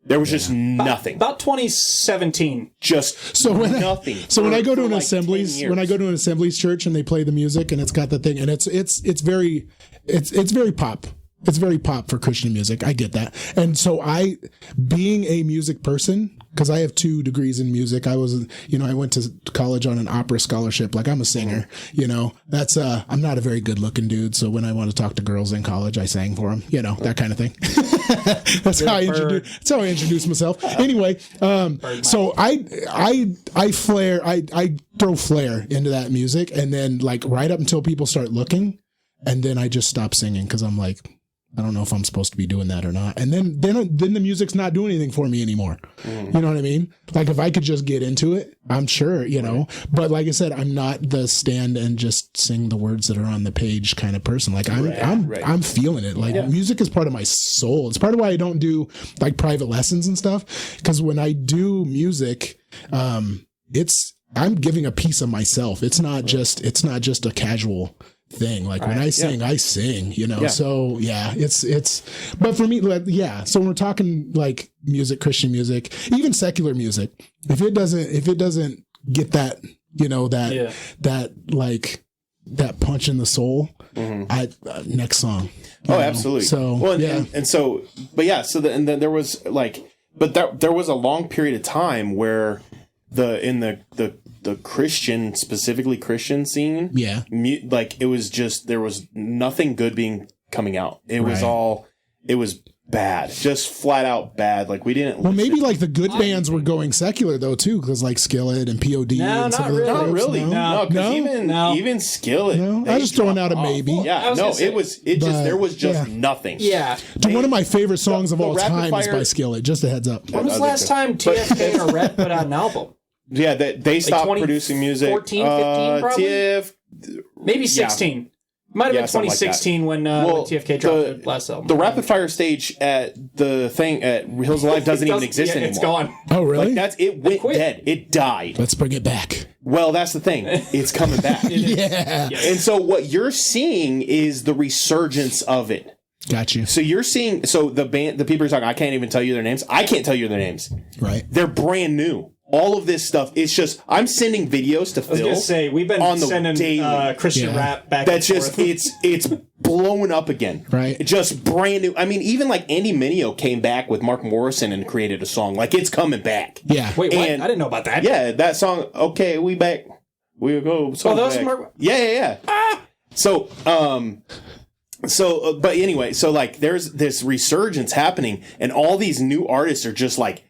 There was just nothing. About 2017. Nothing. So when I go to an assemblies church and they play the music and it's got the thing, and it's very pop. It's very pop for Christian music. I get that. And so being a music person, because I have 2 degrees in music. I went to college on an opera scholarship. I'm a singer, that's, I'm not a very good looking dude. So when I want to talk to girls in college, I sang for them, that kind of thing. That's how I introduce myself. Anyway. So I throw flair into that music, and then right up until people start looking, and then I just stop singing. 'Cause I'm like, I don't know if I'm supposed to be doing that or not. And then the music's not doing anything for me anymore. You know what I mean? Like if I could just get into it, I'm sure, you know, but like I said, I'm not the stand and just sing the words that are on the page kind of person. Like I'm feeling it. Like music is part of my soul. It's part of why I don't do like private lessons and stuff. Cause when I do music, I'm giving a piece of myself. It's not just a casual thing. Like when I sing, you know. So yeah, it's but for me, like, so when we're talking like music, Christian music, even secular music, if it doesn't get that, you know, that like that punch in the soul, next song. Oh, absolutely. So then there was like, but there was a long period of time where the Christian, specifically Christian scene, like it was just, there was nothing good coming out. It was bad, just flat out bad. Like we didn't. Well, maybe like the good bands were going secular though too, because like Skillet and POD. No, and not really. No, because even Skillet. No, I was just throwing out a maybe. Yeah, no, there was just nothing. Yeah. One of my favorite songs of all time is by Skillet. Just a heads up. When was the last time TFK or Red put out an album? Yeah, they stopped producing music. 14, 15 probably? Maybe 16. Might have been 2016 when TFK dropped their last album. The rapid fire stage at the thing at Hills Alive doesn't even exist anymore. It's gone. Oh, really? Like it went dead. It died. Let's bring it back. Well, that's the thing. It's coming back. Yeah. And so what you're seeing is the resurgence of it. Got you. So you're seeing, the people are talking, I can't even tell you their names. I can't tell you their names. Right. They're brand new. All of this stuff, it's just, I'm sending videos to Phil. I was going to say, we've been sending Christian rap back That's and just, forth. it's blowing up again. Right. It's just brand new. I mean, even like Andy Mineo came back with Mark Morrison and created a song. Like, it's coming back. Yeah. Wait, what? I didn't know about that. Yeah, that song, Okay, We Back. We go. So that was Mark? Yeah. Ah! So, but anyway, so like, there's this resurgence happening, and all these new artists are just like,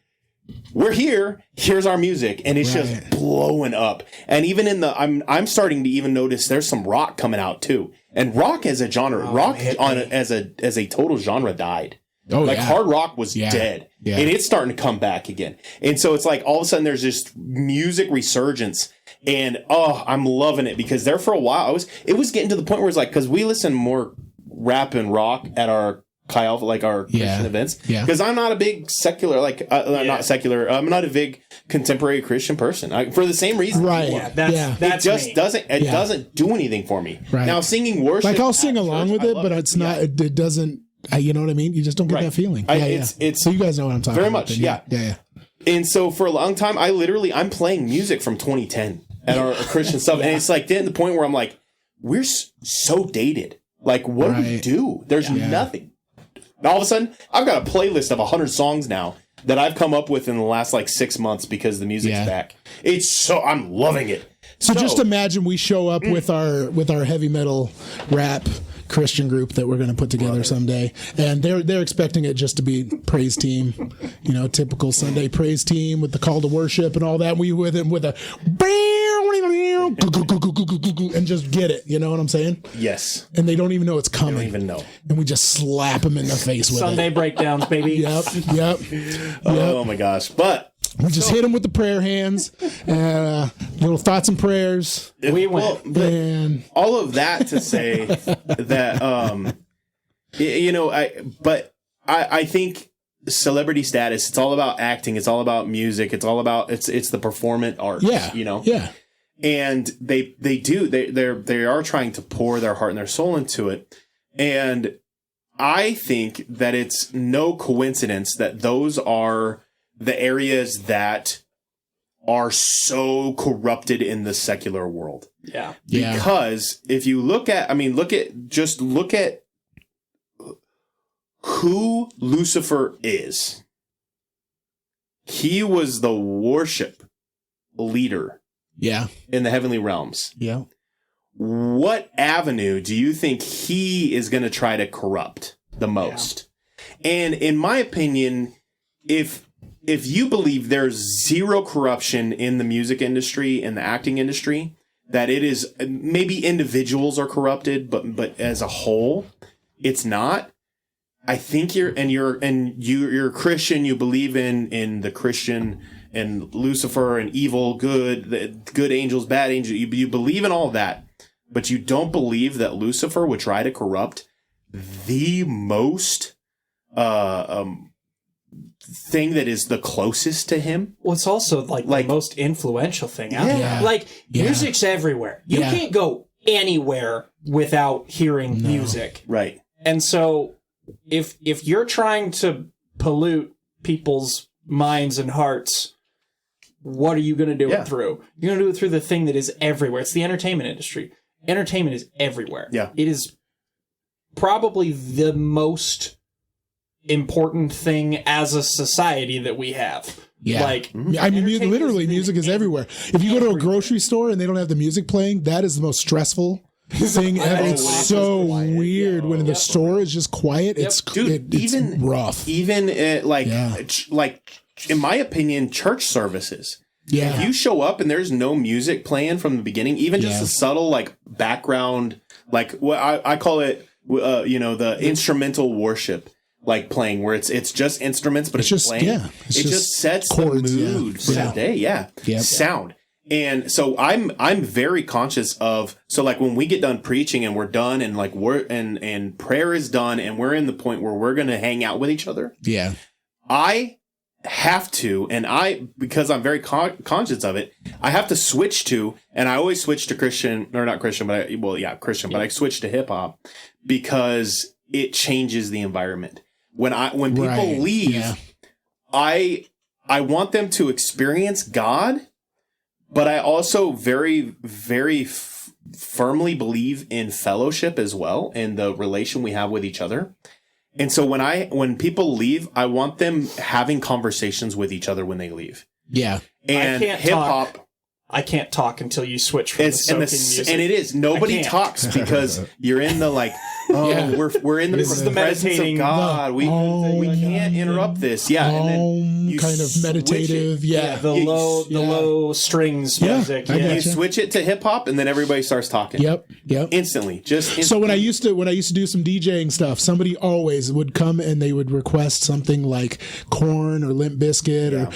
we're here. Here's our music, and it's just blowing up. And even in I'm starting to even notice there's some rock coming out too. And rock as a genre, as a total genre died. Oh, like hard rock was dead, and it's starting to come back again. And so it's like all of a sudden there's this music resurgence, and I'm loving it, because there for a while it was getting to the point where it's like, because we listen more rap and rock at our Chi Alpha, like our Christian events, because I'm not a big secular, not secular. I'm not a big contemporary Christian person for the same reason. Right. That's it just me. doesn't do anything for me. Right. Now singing worship, like I'll sing along with it, but it's not. It doesn't. You know what I mean? You just don't get that feeling. It's so you guys know what I'm talking very about. Very much. Then. Yeah. And so for a long time, I'm playing music from 2010 at our Christian stuff, and it's like getting to the point where I'm like, we're so dated. Like, what do we do? There's nothing. And all of a sudden, I've got a playlist of 100 songs now that I've come up with in the last 6 months because the music's back. I'm loving it. So just imagine we show up with our heavy metal rap Christian group that we're going to put together someday, and they're expecting it just to be praise team, typical Sunday praise team with the call to worship and all that. We with a and just get it. You know what I'm saying? Yes. And they don't even know it's coming. They don't even know. And we just slap them in the face with Sunday it. breakdowns, baby. Yep. Oh my gosh! But we just hit them with the prayer hands, little thoughts and prayers. We went. And all of that to say that, I think celebrity status, it's all about acting, it's all about music, it's all about it's the performant art. Yeah. And they are trying to pour their heart and their soul into it. And I think that it's no coincidence that those are the areas that are so corrupted in the secular world. Yeah. Because if you look at who Lucifer is. He was the worship leader. Yeah. In the heavenly realms. Yeah. What avenue do you think he is going to try to corrupt the most? Yeah. And in my opinion, if you believe there's zero corruption in the music industry and the acting industry, that it is, maybe individuals are corrupted, but as a whole, it's not, I think you're a Christian. You believe in the Christian and Lucifer and evil, good angels, bad angels. You believe in all of that, but you don't believe that Lucifer would try to corrupt the most thing that is the closest to him. Well, it's also like the most influential thing out there. Like music's everywhere. You can't go anywhere without hearing music. Right. And so if you're trying to pollute people's minds and hearts, what are you going to do it through? You're going to do it through the thing that is everywhere. It's the entertainment industry. Entertainment is everywhere. Yeah. It is probably the most important thing as a society that we have. Yeah. Like, I mean, literally, music is everywhere. If you go to a grocery store and they don't have the music playing, that is the most stressful thing ever. It's so weird when the store is just quiet. It's rough. Even like in my opinion, church services. Yeah. If you show up and there's no music playing from the beginning, even just a subtle like background, like what I call it, the instrumental worship. Like playing where it's just instruments, but it's just playing. Yeah, it just sets chords, the mood for that day. Yeah. Sound. And so I'm very conscious of, so like when we get done preaching and we're done and like and prayer is done and we're in the point where we're going to hang out with each other. Yeah. I have to, and because I'm very conscious of it, I have to switch to, and I always switch to Christian, or not Christian, but but I switch to hip hop because it changes the environment. When people leave, I want them to experience God, but I also very, very firmly believe in fellowship as well and the relation we have with each other. And so when people leave, I want them having conversations with each other when they leave. Yeah. And hip hop. I can't talk until you switch from music. And it is. Nobody talks because you're in the like, we're in the presence of God. We can't interrupt this. Yeah. And then you kind of meditative. The low strings music. You switch it to hip hop and then everybody starts talking. Yep. Instantly. So when I used to do some DJing stuff, somebody always would come and they would request something like Korn or Limp Bizkit or,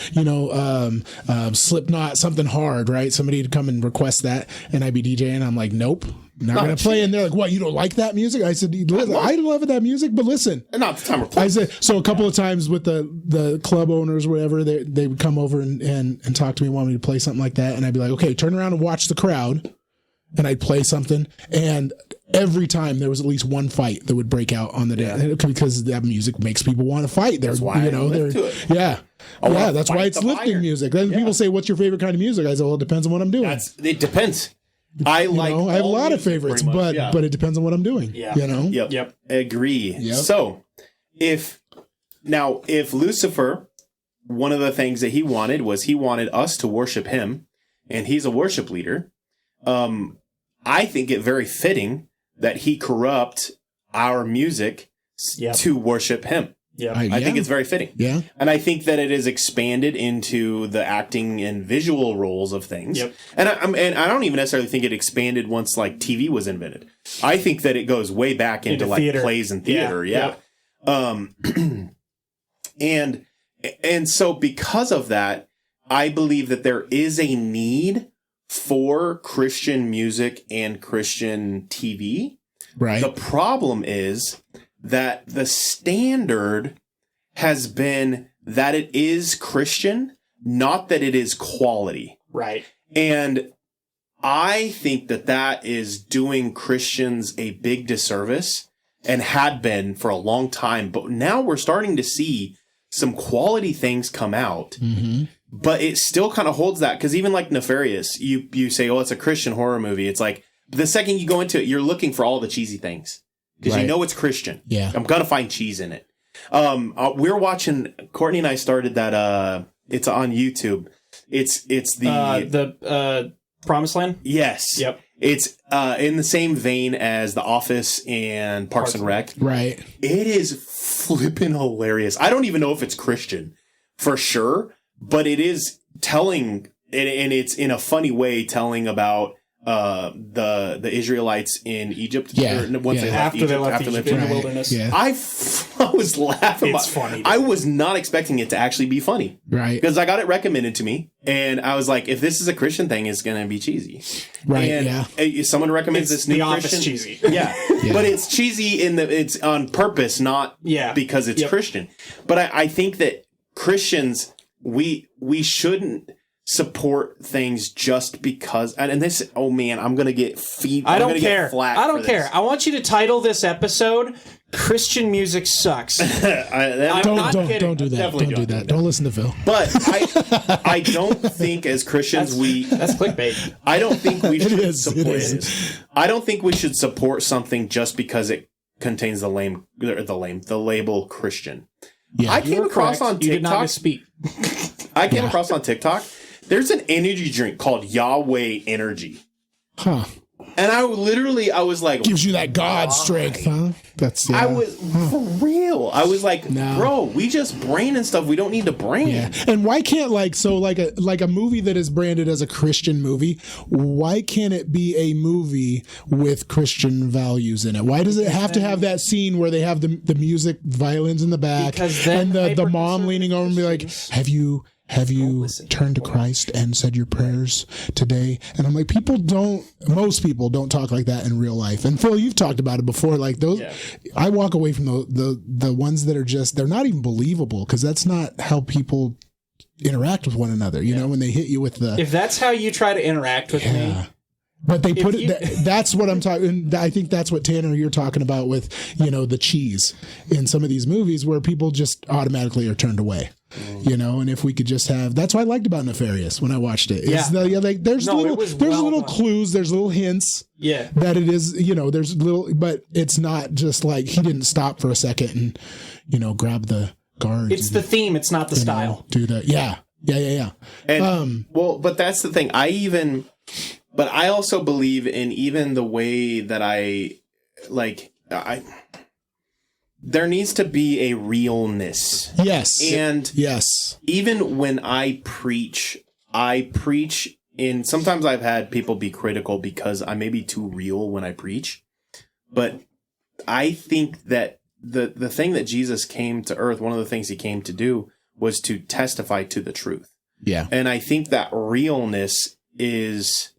Slipknot, something hard, right? Somebody would come and request that, and I'd be DJing. I'm like, nope, not going to play. And they're like, what, you don't like that music? I said, I love that music, but listen. Not the time we're playing. I said, so a couple of times with the club owners, whatever, they would come over and talk to me, want me to play something like that. And I'd be like, okay, turn around and watch the crowd. And I'd play something, and every time there was at least one fight that would break out on the day because that music makes people want to fight. That's why that's why it's lifting music. Then people say, "What's your favorite kind of music?" I say, "Well, it depends on what I'm doing." It depends. I have a lot of favorites, but it depends on what I'm doing. Yeah. Yep. Agree. Yep. So if Lucifer, one of the things that he wanted us to worship him, and he's a worship leader. I think it very fitting that he corrupt our music to worship him. Yeah, I think it's very fitting. Yeah, and I think that it is expanded into the acting and visual roles of things. Yep. And I don't even necessarily think it expanded once like TV was invented. I think that it goes way back into like theater. Plays and theater. Yeah. And so because of that, I believe that there is a need for Christian music and Christian TV. Right. The problem is that the standard has been that it is Christian, not that it is quality. Right. And I think that is doing Christians a big disservice and had been for a long time. But now we're starting to see some quality things come out. Mm-hmm. But it still kind of holds that, because even like Nefarious, you say, oh, it's a Christian horror movie. It's like the second you go into it, you're looking for all the cheesy things because you know it's Christian. Yeah, I'm gonna find cheese in it. We're watching. Courtney and I started that. It's on YouTube. It's the Promised Land. Yes. Yep. It's in the same vein as The Office and Parks and Rec. Right. It is flipping hilarious. I don't even know if it's Christian for sure. But it is telling, and it's in a funny way telling about the Israelites in Egypt. After they left Egypt in the wilderness. Yeah. I was laughing. It's funny. I was not expecting it to actually be funny. Right. Because I got it recommended to me. And I was like, if this is a Christian thing, it's going to be cheesy. Right. And if someone recommends this new The Christian. Office cheesy. Yeah. But it's cheesy it's on purpose, not because it's Christian. But I think that Christians, we shouldn't support things just because, and this, oh man, I'm gonna get I don't care. I don't care. I want you to title this episode "Christian Music Sucks." Don't do that. Don't do that. Don't listen to Phil. But I don't think as Christians that's clickbait. I don't think we should support it is. I don't think we should support something just because it contains the label Christian. Yeah. I came across on TikTok. You did not misspeak. I came across on TikTok. There's an energy drink called Yahweh Energy. Huh. And I was like, gives you that God strength, huh? That's I was for real. I was like, bro, we just brain and stuff. We don't need to brain. Yeah. And why can't like a movie that is branded as a Christian movie, why can't it be a movie with Christian values in it? Why does it have to have that scene where they have the music, violins in the back, and the mom leaning over and be like, Have you turned to Christ and said your prayers today? And I'm like, most people don't talk like that in real life. And Phil, you've talked about it before. Like those, I walk away from the ones that are just, they're not even believable because that's not how people interact with one another. You know, when they hit you with if that's how you try to interact with me. But they put it, that's what I'm talking. I think that's what Tanner, you're talking about with, the cheese in some of these movies where people just automatically are turned away, and if we could just have, that's what I liked about Nefarious when I watched it. There's little clues, there's little hints that it is, there's little, but it's not just like he didn't stop for a second and, grab the guards. It's the theme. It's not the style. Do that. Yeah. And, but that's the thing. But I also believe in even the way that there needs to be a realness. Yes. And even when I preach in, sometimes I've had people be critical because I may be too real when I preach. But I think that the thing that Jesus came to earth, one of the things he came to do was to testify to the truth. Yeah. And I think that realness is...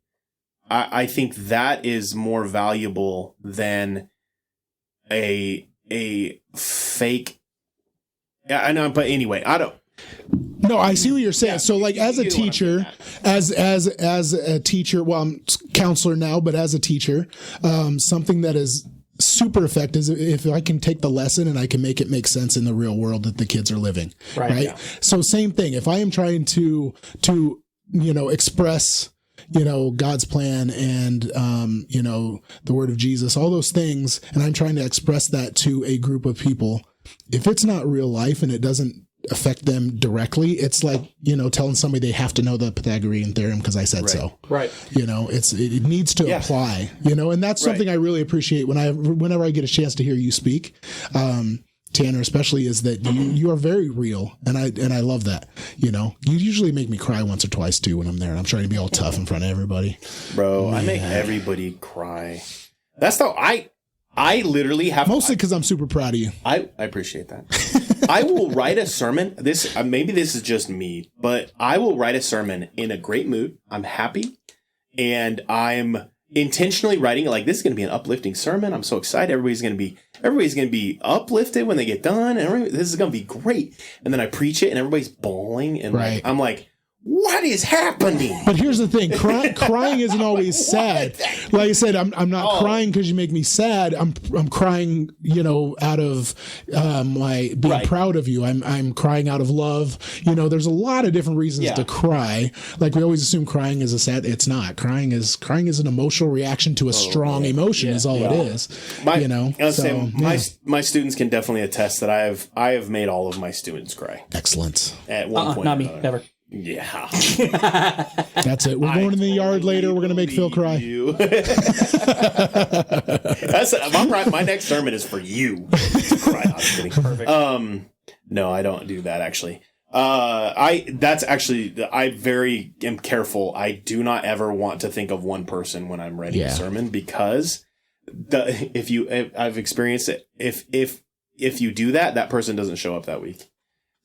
I think that is more valuable than a fake. I know, but anyway, I don't. No, I see what you're saying. So, like, as a teacher, as a teacher, well, I'm a counselor now, but as a teacher, something that is super effective is if I can take the lesson and I can make it make sense in the real world that the kids are living. Right. Yeah. So, same thing. If I am trying to express, God's plan and, the word of Jesus, all those things, and I'm trying to express that to a group of people, if it's not real life and it doesn't affect them directly, it's like, telling somebody they have to know the Pythagorean theorem because I said so. Right. It needs to apply, and that's something I really appreciate whenever I get a chance to hear you speak. Tanner, especially, is that you are very real, and I love that. You usually make me cry once or twice too when I'm there, and I'm trying to be all tough in front of everybody. Bro, I make everybody cry. That's I literally have mostly because I'm super proud of you. I appreciate that. I will write a sermon. Maybe this is just me, but I will write a sermon in a great mood. I'm happy, and I'm intentionally writing it like this is going to be an uplifting sermon. I'm so excited. Everybody's going to be uplifted when they get done, and this is going to be great. And then I preach it, and everybody's bawling, and I'm like, what is happening? But here's the thing: crying isn't always sad. Like I said, I'm not crying because you make me sad. I'm crying, out of my being proud of you. I'm crying out of love. There's a lot of different reasons to cry. Like we always assume crying is a sad. It's not. Crying is an emotional reaction to a strong emotion. Is all it is. My students can definitely attest that I have made all of my students cry. Excellent. At one point, not me. Never. Yeah. That's it. We're going in the yard later. We're going to make Phil cry. My next sermon is for you to cry. I'm kidding. Perfect. No, I don't do that actually. I very am careful. I do not ever want to think of one person when I'm writing a sermon because I've experienced it. if you do that, that person doesn't show up that week.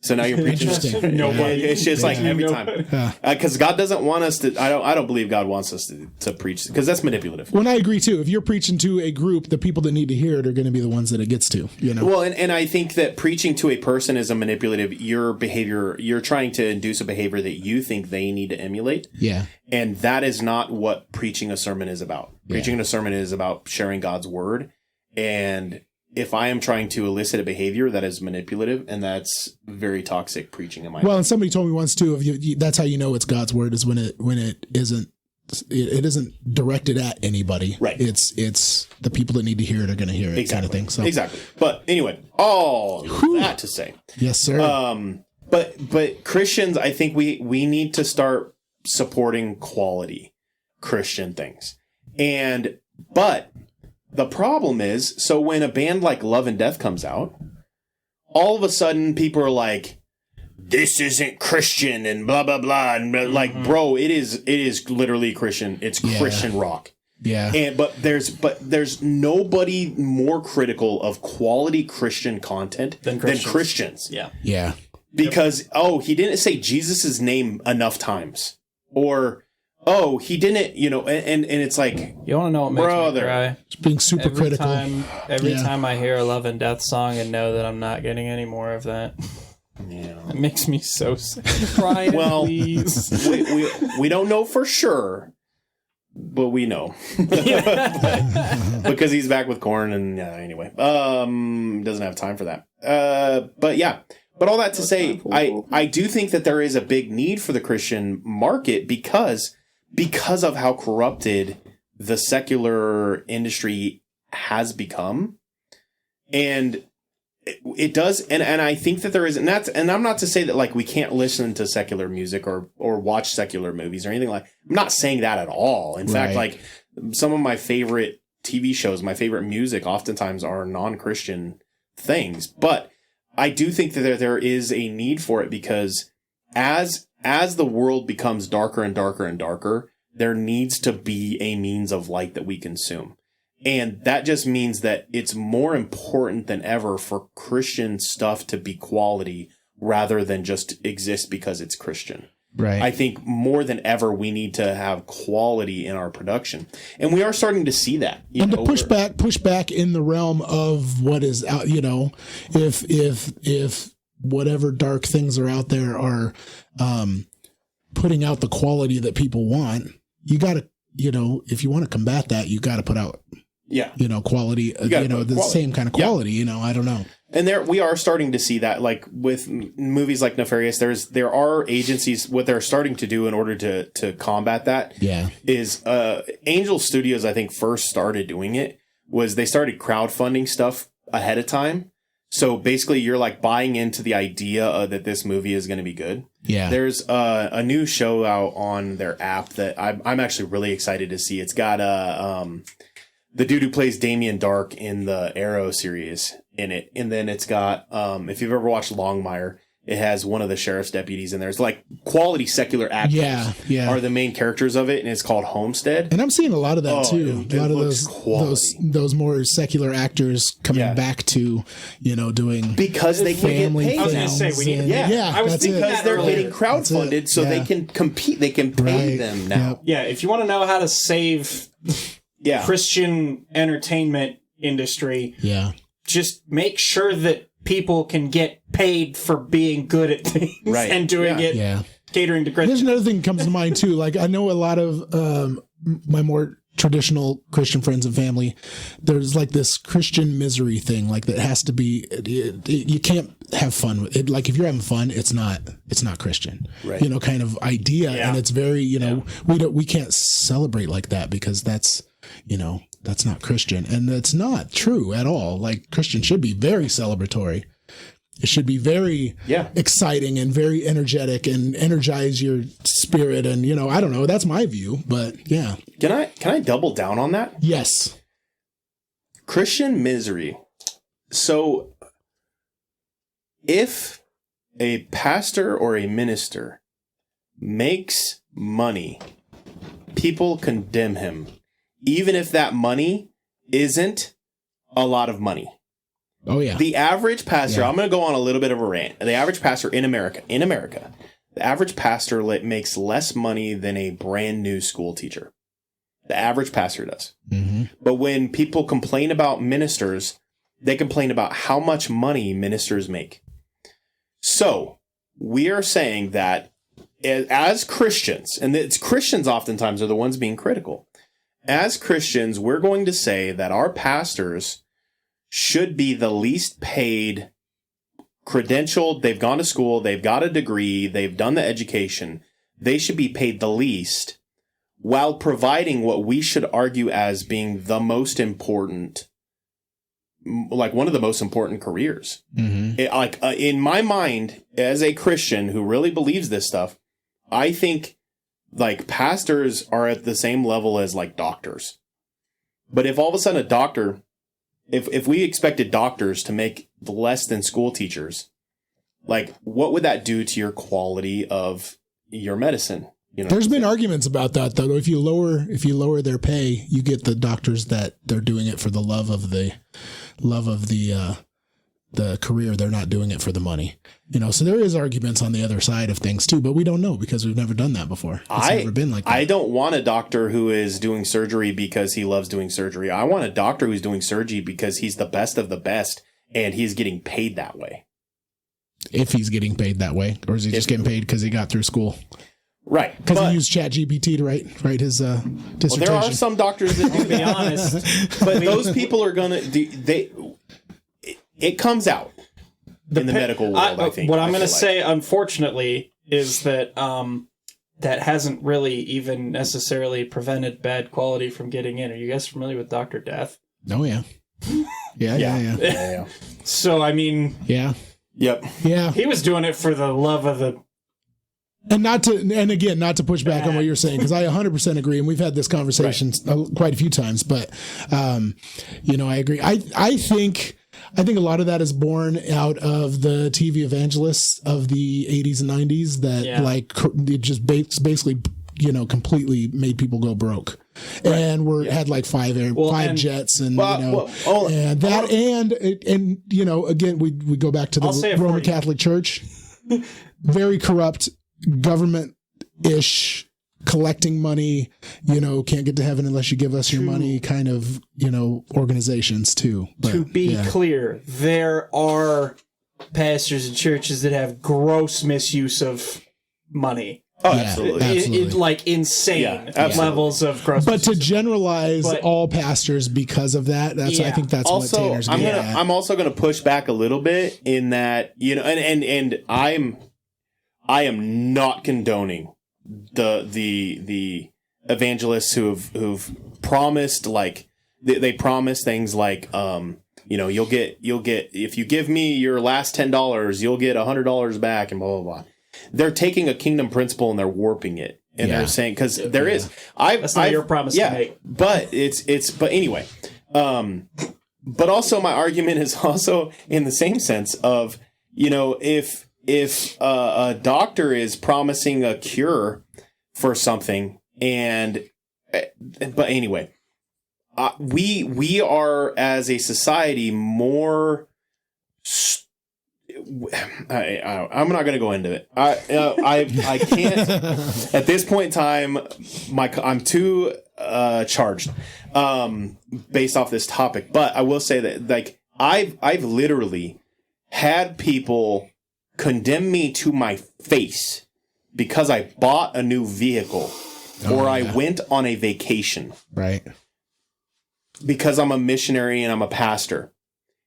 So now you're preaching. Nobody. It's just like every time, because God doesn't want us to. I don't believe God wants us to preach, because that's manipulative. Well, and I agree too. If you're preaching to a group, the people that need to hear it are going to be the ones that it gets to. Well, and I think that preaching to a person is a manipulative. Your behavior, you're trying to induce a behavior that you think they need to emulate. Yeah, and that is not what preaching a sermon is about. Preaching a sermon is about sharing God's word, and if I am trying to elicit a behavior that is manipulative, and that's very toxic preaching in my opinion. And somebody told me once too, that's how you know it's God's word, is when it isn't directed at anybody. Right. It's the people that need to hear it are going to hear it, kind of thing. So exactly. But anyway, all that to say, yes, sir. But Christians, I think we need to start supporting quality Christian things, but the problem is, so when a band like Love and Death comes out, all of a sudden people are like, this isn't Christian and blah, blah, blah. And like, bro, it is literally Christian. It's Christian rock. Yeah. But there's nobody more critical of quality Christian content than Christians. Yeah. Yeah. Because, he didn't say Jesus' name enough times. Or, he didn't, and it's like, you want to know what makes me cry? It's being super critical. Every time I hear a Love and Death song and know that I'm not getting any more of that. Yeah. It makes me so sad. Cry, please. we don't know for sure, but we know. Because he's back with Korn, and anyway. Doesn't have time for that. But all that to say, I do think that there is a big need for the Christian market because of how corrupted the secular industry has become. And it does, and I think that there is, and I'm not to say that like we can't listen to secular music or watch secular movies or anything like. I'm not saying that at all. In fact, like some of my favorite TV shows, my favorite music, oftentimes are non-Christian things. But I do think that there is a need for it, because as the world becomes darker and darker and darker, there needs to be a means of light that we consume. And that just means that it's more important than ever for Christian stuff to be quality rather than just exist because it's Christian. Right. I think more than ever we need to have quality in our production, and we are starting to see that. And to push back in the realm of what is out. If whatever dark things are out there are putting out the quality that people want, you got to, if you want to combat that, you got to put out. Yeah. Quality, the same kind of quality, I don't know. And we are starting to see that, like with movies like Nefarious, there are agencies, what they're starting to do in order to combat that is, Angel Studios, I think first started doing it, was they started crowdfunding stuff ahead of time. So basically you're like buying into the idea that this movie is going to be good. Yeah. There's a new show out on their app that I'm actually really excited to see. It's got the dude who plays Damien Dark in the Arrow series in it. And then it's got, if you've ever watched Longmire, it has one of the sheriff's deputies in there. It's like quality secular actors are the main characters of it, and it's called Homestead. And I'm seeing a lot of that too. A lot of those more secular actors coming back to, doing because they can get paid. I was going to say we need I was thinking because they're getting crowdfunded, so they can compete. They can pay them now. Yeah, if you want to know how to save Christian entertainment industry, just make sure that people can get paid for being good at things and doing it, catering to Christians. There's another thing that comes to mind too. Like I know a lot of my more traditional Christian friends and family, there's like this Christian misery thing, like that has to be, you can't have fun with it. Like if you're having fun, it's not Christian, right? Kind of idea. And it's very, we can't celebrate like that because that's not Christian, and that's not true at all. Like Christian should be very celebratory. It should be very exciting and very energetic and energize your spirit. And, I don't know. That's my view, but yeah. Can I double down on that? Yes. Christian misery. So if a pastor or a minister makes money, people condemn him, even if that money isn't a lot of money. Oh, yeah. The average pastor, I'm going to go on a little bit of a rant. The average pastor in America, the average pastor makes less money than a brand new school teacher. The average pastor does. Mm-hmm. But when people complain about ministers, they complain about how much money ministers make. So we are saying that as Christians, and it's Christians oftentimes are the ones being critical. As Christians, we're going to say that our pastors should be the least paid, credentialed. They've gone to school. They've got a degree. They've done the education. They should be paid the least while providing what we should argue as being the most important, like one of the most important careers. Mm-hmm. In my mind, as a Christian who really believes this stuff, I think like pastors are at the same level as like doctors. But if all of a sudden a doctor, if we expected doctors to make less than school teachers, like what would that do to your quality of your medicine? You know, there's been arguments about that though. If you lower their pay, you get the doctors that they're doing it for the love of the career. They're not doing it for the money. You know, so there is arguments on the other side of things too, but we don't know because we've never done that before. It's never been like that. I don't want a doctor who is doing surgery because he loves doing surgery. I want a doctor who's doing surgery because he's the best of the best and he's getting paid that way. If he's getting paid that way, or is he just getting paid because he got through school? Right. Because he used ChatGPT to write his dissertation. Well, there are some doctors that do, to be honest. But those people are going to... It comes out in the medical world, I think. What I'm going to say, unfortunately, is that that hasn't really even necessarily prevented bad quality from getting in. Are you guys familiar with Dr. Death? Oh, yeah. Yeah. So, I mean... Yeah. Yep. Yeah. He was doing it for the love of the... And not to push back on what you're saying, because I 100% agree, and we've had this conversation quite a few times, but, I agree. I think a lot of that is born out of the TV evangelists of the 80s and 90s that it just basically, completely made people go broke. Right. And had like five jets and again, we go back to the Roman Catholic Church, very corrupt, government-ish, collecting money, can't get to heaven unless you give us your money kind of, organizations too. But, to be clear, there are pastors and churches that have gross misuse of money. Oh, absolutely. Like insane levels of gross misuse. But to generalize all pastors because of that, I think that's also, what Tanner's getting at. I'm also going to push back a little bit in that, and I am not condoning the evangelists who've promised, like they promise things like you'll get if you give me your last $10 you'll get $100 back and blah blah blah. They're taking a kingdom principle and they're warping it, and they're saying because there is that's not your promise to make. But but anyway, but also my argument is also in the same sense of if a doctor is promising a cure for something, but anyway, we are as a society more. I'm not going to go into it. I can't at this point in time. I'm too charged based off this topic. But I will say that like I've literally had people condemn me to my face because I bought a new vehicle or I went on a vacation. Right. Because I'm a missionary and I'm a pastor.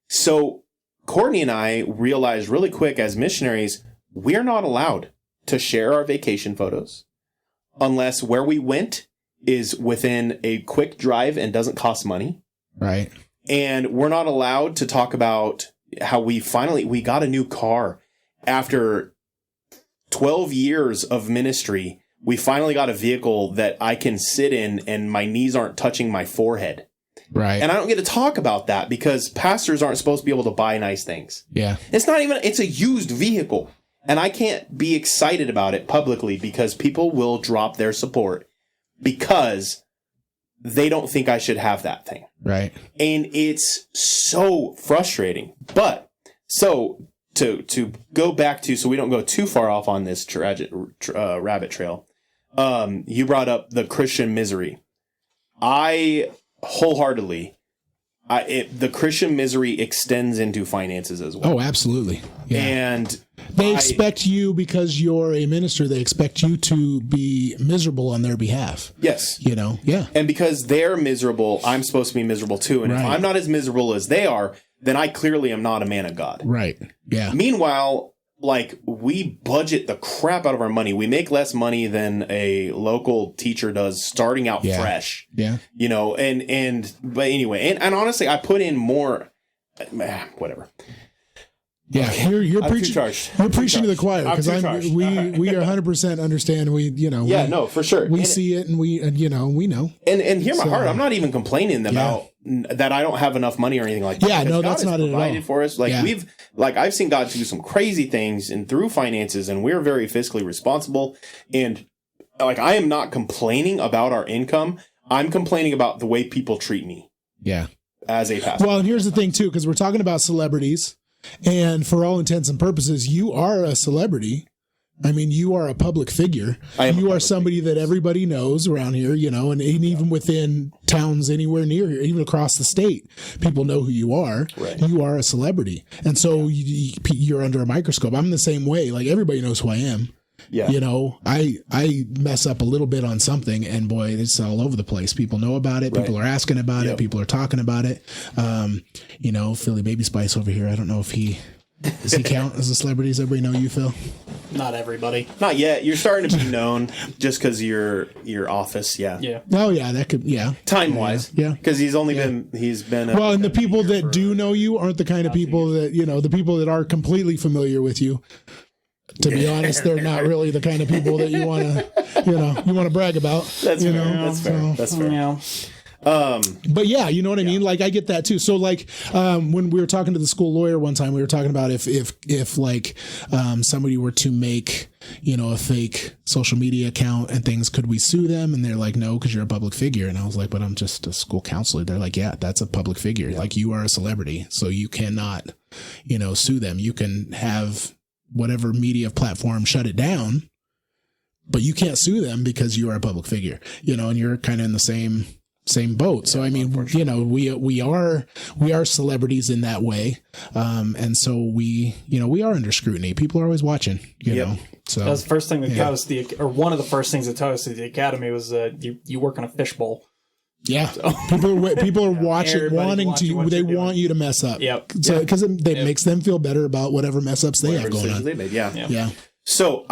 So Courtney and I realized really quick as missionaries, we're not allowed to share our vacation photos unless where we went is within a quick drive and doesn't cost money. Right. And we're not allowed to talk about how we got a new car. After 12 years of ministry, we finally got a vehicle that I can sit in and my knees aren't touching my forehead. Right. And I don't get to talk about that because pastors aren't supposed to be able to buy nice things. Yeah. It's a used vehicle. And I can't be excited about it publicly because people will drop their support because they don't think I should have that thing. Right. And it's so frustrating. But so to go back to, so we don't go too far off on this tragic rabbit trail. You brought up the Christian misery. I wholeheartedly, the Christian misery extends into finances as well. Oh, absolutely. Yeah. And they expect you, because you're a minister, they expect you to be miserable on their behalf. Yes. You know, yeah. And because they're miserable, I'm supposed to be miserable too. And if I'm not as miserable as they are, then I clearly am not a man of God. Right. Yeah. Meanwhile, like, we budget the crap out of our money. We make less money than a local teacher does starting out fresh. Yeah. You know, but anyway, and honestly, I put in more, whatever. Yeah, you're preaching. You're preaching to the choir, because we 100% understand. No, for sure. We see it, and we know. And hear my heart. I'm not even complaining about that I don't have enough money or anything like that. Yeah, no, God that's not it at all. Provided for us. Like I've seen God do some crazy things and through finances, and we're very fiscally responsible. And like, I am not complaining about our income. I'm complaining about the way people treat me. Yeah, as a pastor. Well, and here's the thing too, because we're talking about celebrities. And for all intents and purposes, you are a celebrity. I mean, you are a public figure. You are somebody that everybody knows around here, and even within towns anywhere near here, even across the state, people know who you are. Right. You are a celebrity. And so you're under a microscope. I'm the same way. Like, everybody knows who I am. Yeah. I mess up a little bit on something, and boy, it's all over the place. People know about it. People are asking about it. People are talking about it. Philly Baby Spice over here, I don't know if does he count as a celebrity? Does everybody know you, Phil? Not everybody. Not yet. You're starting to be known just because your office. Yeah. Yeah. Oh yeah, that could. Yeah. Time wise. Yeah. Because he's been. Well, and the people that do know you aren't the kind of people that the people that are completely familiar with you. To be honest, they're not really the kind of people that you want to brag about. That's fair. That's fair. That's fair. Yeah. But yeah, you know what I mean? Like, I get that too. So like, when we were talking to the school lawyer one time, we were talking about if somebody were to make, a fake social media account and things, could we sue them? And they're like, no, because you're a public figure. And I was like, but I'm just a school counselor. They're like, yeah, that's a public figure. Yeah. Like, you are a celebrity, so you cannot, sue them. You can have whatever media platform shut it down, but you can't sue them because you are a public figure, and you're kind of in the same boat. So, I mean, we are celebrities in that way. And so we are under scrutiny. People are always watching, know. So that's the first thing that taught us one of the first things that taught us at the academy was you work on a fishbowl. Yeah. So. People are watching, they want you to mess up. Yep. So, because it makes them feel better about whatever mess ups they have going on. They made. Yeah. So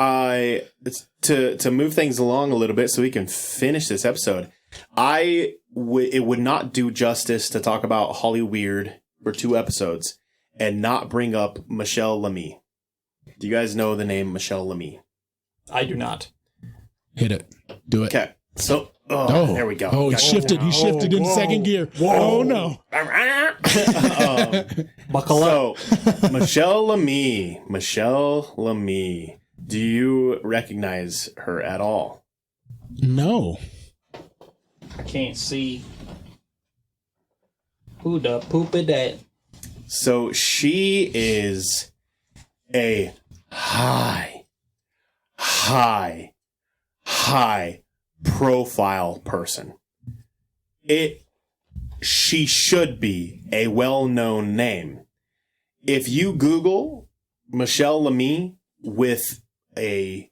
to move things along a little bit so we can finish this episode, it would not do justice to talk about Hollyweird for 2 episodes and not bring up Michelle Lamy. Do you guys know the name Michelle Lamy? I do not. Hit it. Do it. Okay. So, there we go. Oh, he shifted. He shifted into second gear. Whoa. Oh, no. Buckle up. So, Michelle Lamy. Do you recognize her at all? No. I can't see. Who the poop is that? So she is a high profile person. She should be a well-known name. If you Google Michelle Lamy with a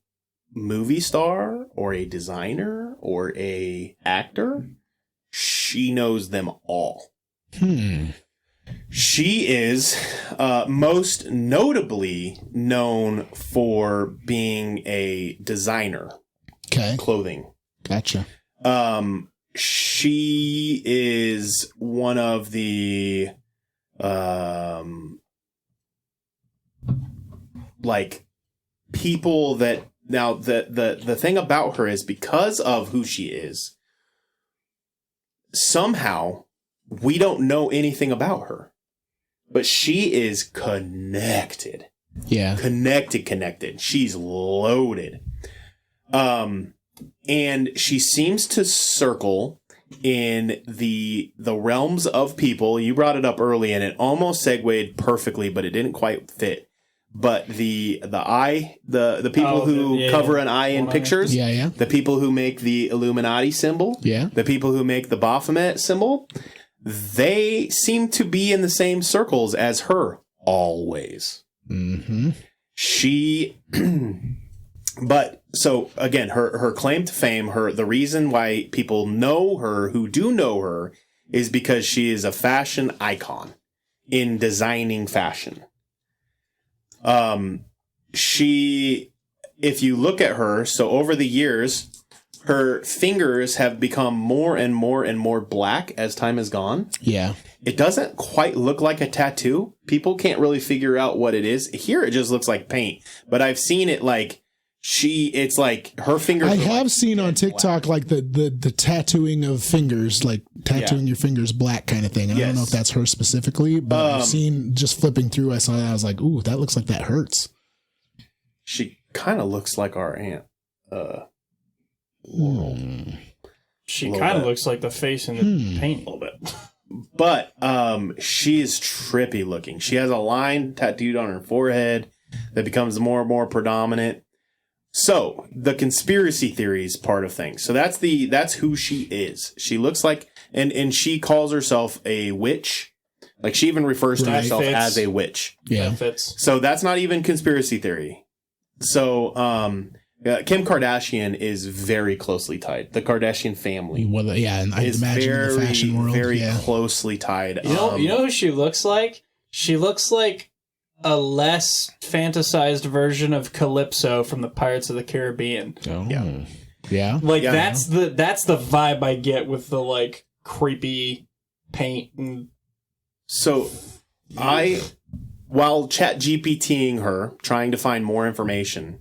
movie star or a designer or a actor, she knows them all. She is most notably known for being a designer. Okay. Clothing. Gotcha. She is one of the people that now the thing about her is because of who she is, somehow we don't know anything about her, but she is connected. Yeah. Connected. She's loaded. And she seems to circle in the realms of people. You brought it up early, and it almost segued perfectly, but it didn't quite fit. But the eye, the people who cover an eye in pictures, the people who make the Illuminati symbol, the people who make the Baphomet symbol, they seem to be in the same circles as her always. Mm-hmm. But so again, her claim to fame, the reason why people know her who do know her is because she is a fashion icon in designing fashion. If you look at her, so over the years, her fingers have become more and more and more black as time has gone. Yeah. It doesn't quite look like a tattoo. People can't really figure out what it is. Here it just looks like paint, but I've seen it like it's like her fingers. I have seen on TikTok black. Like the tattooing of fingers, like tattooing your fingers black kind of thing. And I don't know if that's her specifically, but I've seen just flipping through. I saw that. I was like, ooh, that looks like that hurts. She kind of looks like our aunt. She kind of looks like the face in the paint a little bit. But she is trippy looking. She has a line tattooed on her forehead that becomes more and more predominant. So the conspiracy theories part of things. So that's who she is. She looks like, and she calls herself a witch. Like she even refers to herself as a witch. Yeah. So that's not even conspiracy theory. So Kim Kardashian is very closely tied. The Kardashian family. Well, and I imagine in the fashion world, very closely tied. You know who she looks like? She looks like a less fantasized version of Calypso from the Pirates of the Caribbean. Oh. Yeah. Like that's the vibe I get with the like creepy paint and so while ChatGPTing her, trying to find more information,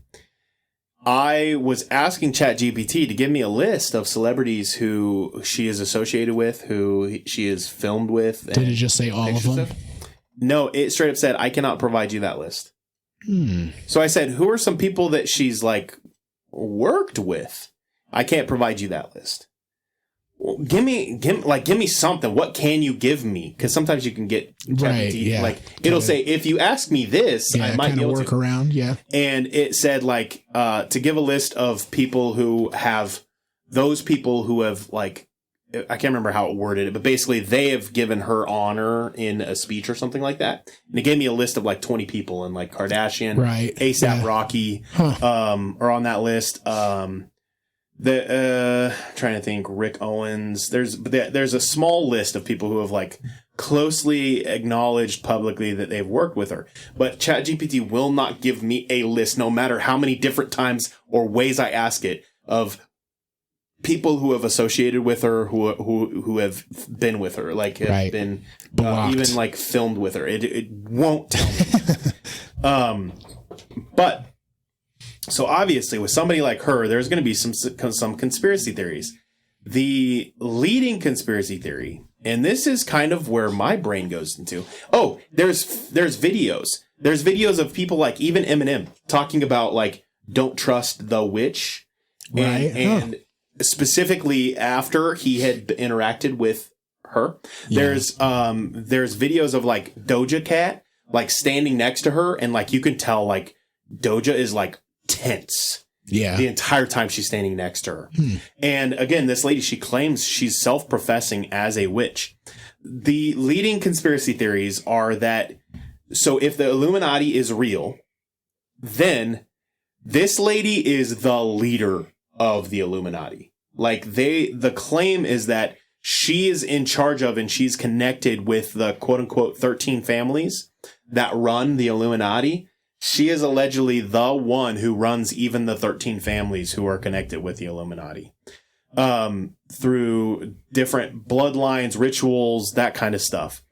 I was asking ChatGPT to give me a list of celebrities who she is associated with, who she is filmed with. Did it just say all of them? No, it straight up said, I cannot provide you that list. So I said, who are some people that she's like worked with? I can't provide you that list. Well, give me something. What can you give me? Because sometimes you can get it'll say, if you ask me this, I might be able to work around. Yeah. And it said like to give a list of people who have like, I can't remember how it worded it, but basically they have given her honor in a speech or something like that. And it gave me a list of like 20 people, and like Kardashian, A$AP Rocky, are on that list. Trying to think, Rick Owens. There's a small list of people who have like closely acknowledged publicly that they've worked with her. But ChatGPT will not give me a list, no matter how many different times or ways I ask it, of people who have associated with her, who have been with her, like have been even like filmed with her. It won't tell me. But so obviously with somebody like her, there's going to be some conspiracy theories. The leading conspiracy theory, and this is kind of where my brain goes into. Oh, there's videos. There's videos of people like even Eminem talking about like don't trust the witch, and specifically after he had interacted with her. There's videos of like Doja Cat like standing next to her, and like you can tell like Doja is like tense the entire time she's standing next to her. And again, this lady, she claims she's self-professing as a witch. The leading conspiracy theories are that, so if the Illuminati is real, then this lady is the leader of the Illuminati. Like the claim is that she is in charge of, and she's connected with the quote unquote 13 families that run the Illuminati. She is allegedly the one who runs even the 13 families who are connected with the Illuminati, through different bloodlines, rituals, that kind of stuff.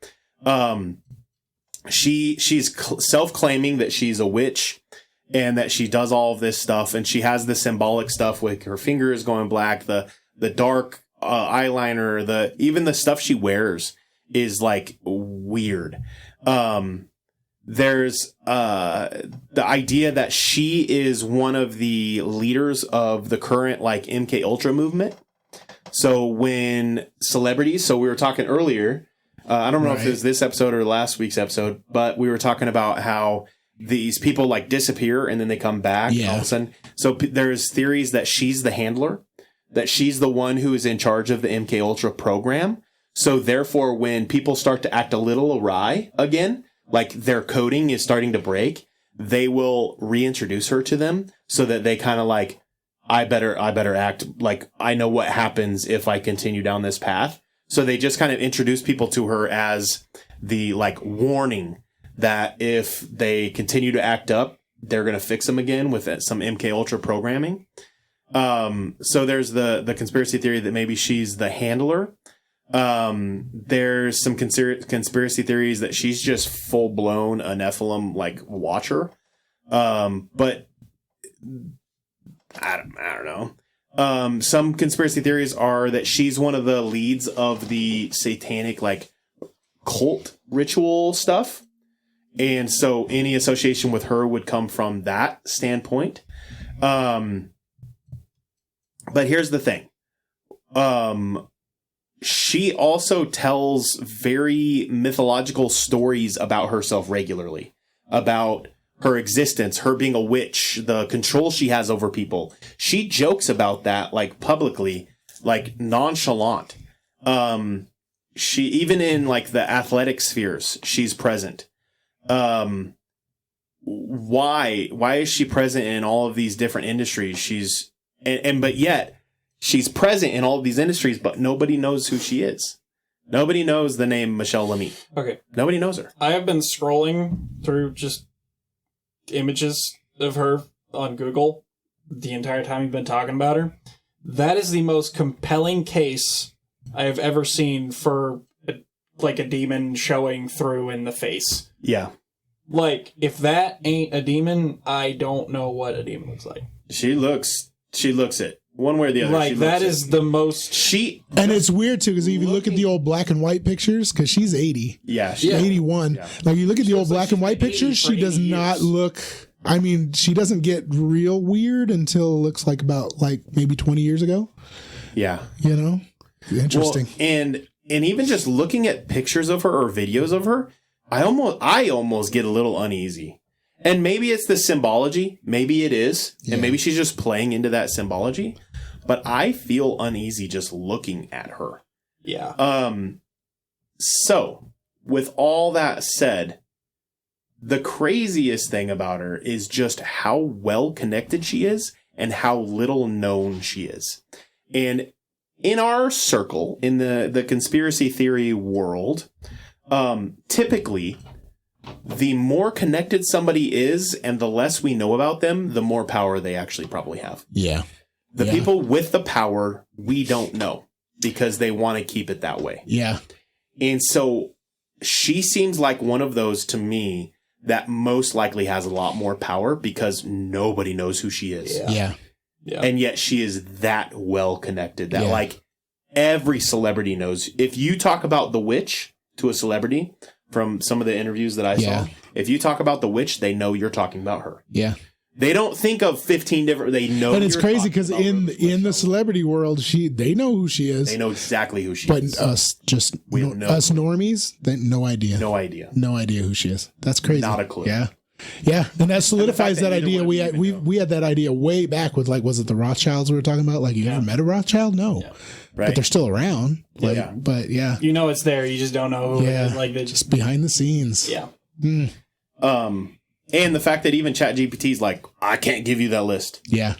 She's self-claiming that she's a witch and that she does all of this stuff, and she has the symbolic stuff with her fingers going black, the dark eyeliner, even the stuff she wears is like weird. There's the idea that she is one of the leaders of the current like MK Ultra movement. So when celebrities, so we were talking earlier, I don't know if it was this episode or last week's episode, but we were talking about how these people like disappear and then they come back all of a sudden. So there's theories that she's the handler, that she's the one who is in charge of the MK Ultra program. So therefore, when people start to act a little awry again, like their coding is starting to break, they will reintroduce her to them so that they kind of like, I better act like I know what happens if I continue down this path. So they just kind of introduce people to her as the like warning that if they continue to act up, they're going to fix them again with some MK Ultra programming. So there's the conspiracy theory that maybe she's the handler. There's some conspiracy theories that she's just full blown a Nephilim like watcher. But I don't know. Some conspiracy theories are that she's one of the leads of the satanic like cult ritual stuff. And so any association with her would come from that standpoint. But here's the thing. She also tells very mythological stories about herself regularly, about her existence, her being a witch, the control she has over people. She jokes about that like publicly, like nonchalant. She even in like the athletic spheres, she's present. Why is she present in all of these different industries? But yet she's present in all of these industries, but nobody knows who she is. Nobody knows the name Michelle Lemie. Okay. Nobody knows her. I have been scrolling through just images of her on Google the entire time you've been talking about her. That is the most compelling case I have ever seen for like a demon showing through in the face. Yeah. Like, if that ain't a demon, I don't know what a demon looks like. She looks it. One way or the other. Like, that is the most... And it's weird, too, because if you look at the old black and white pictures, because she's 80. Yeah. She's 81. Yeah. Like, you look at the old black and white pictures, she does not look... I mean, she doesn't get real weird until it looks like about, like, maybe 20 years ago. Yeah. You know? Interesting. Well, and even just looking at pictures of her or videos of her, I almost get a little uneasy. And maybe it's the symbology. Maybe it is. Yeah. And maybe she's just playing into that symbology. But I feel uneasy just looking at her. Yeah. So, with all that said, the craziest thing about her is just how well connected she is and how little known she is. And in our circle, in the conspiracy theory world, typically, the more connected somebody is and the less we know about them, the more power they actually probably have. Yeah. The people with the power, we don't know because they want to keep it that way. Yeah. And so she seems like one of those to me that most likely has a lot more power because nobody knows who she is. Yeah. And yet she is that well connected that like every celebrity knows. If you talk about the witch to a celebrity from some of the interviews that I saw, if you talk about the witch, they know you're talking about her. Yeah. They don't think of 15 different. They know. And it's crazy because in the celebrity world, they know who she is. They know exactly who she is. But us, us normies, they no idea. No idea. No idea who she is. That's crazy. Not a clue. Yeah. Yeah, and that solidifies that idea. We had that idea way back with, like, was it the Rothschilds we were talking about? Like, you ever met a Rothschild? No. Yeah. Right. But they're still around. Like, but yeah. You know it's there. You just don't know who it is. Like, just behind the scenes. Yeah. And the fact that even ChatGPT is like, I can't give you that list. Yeah.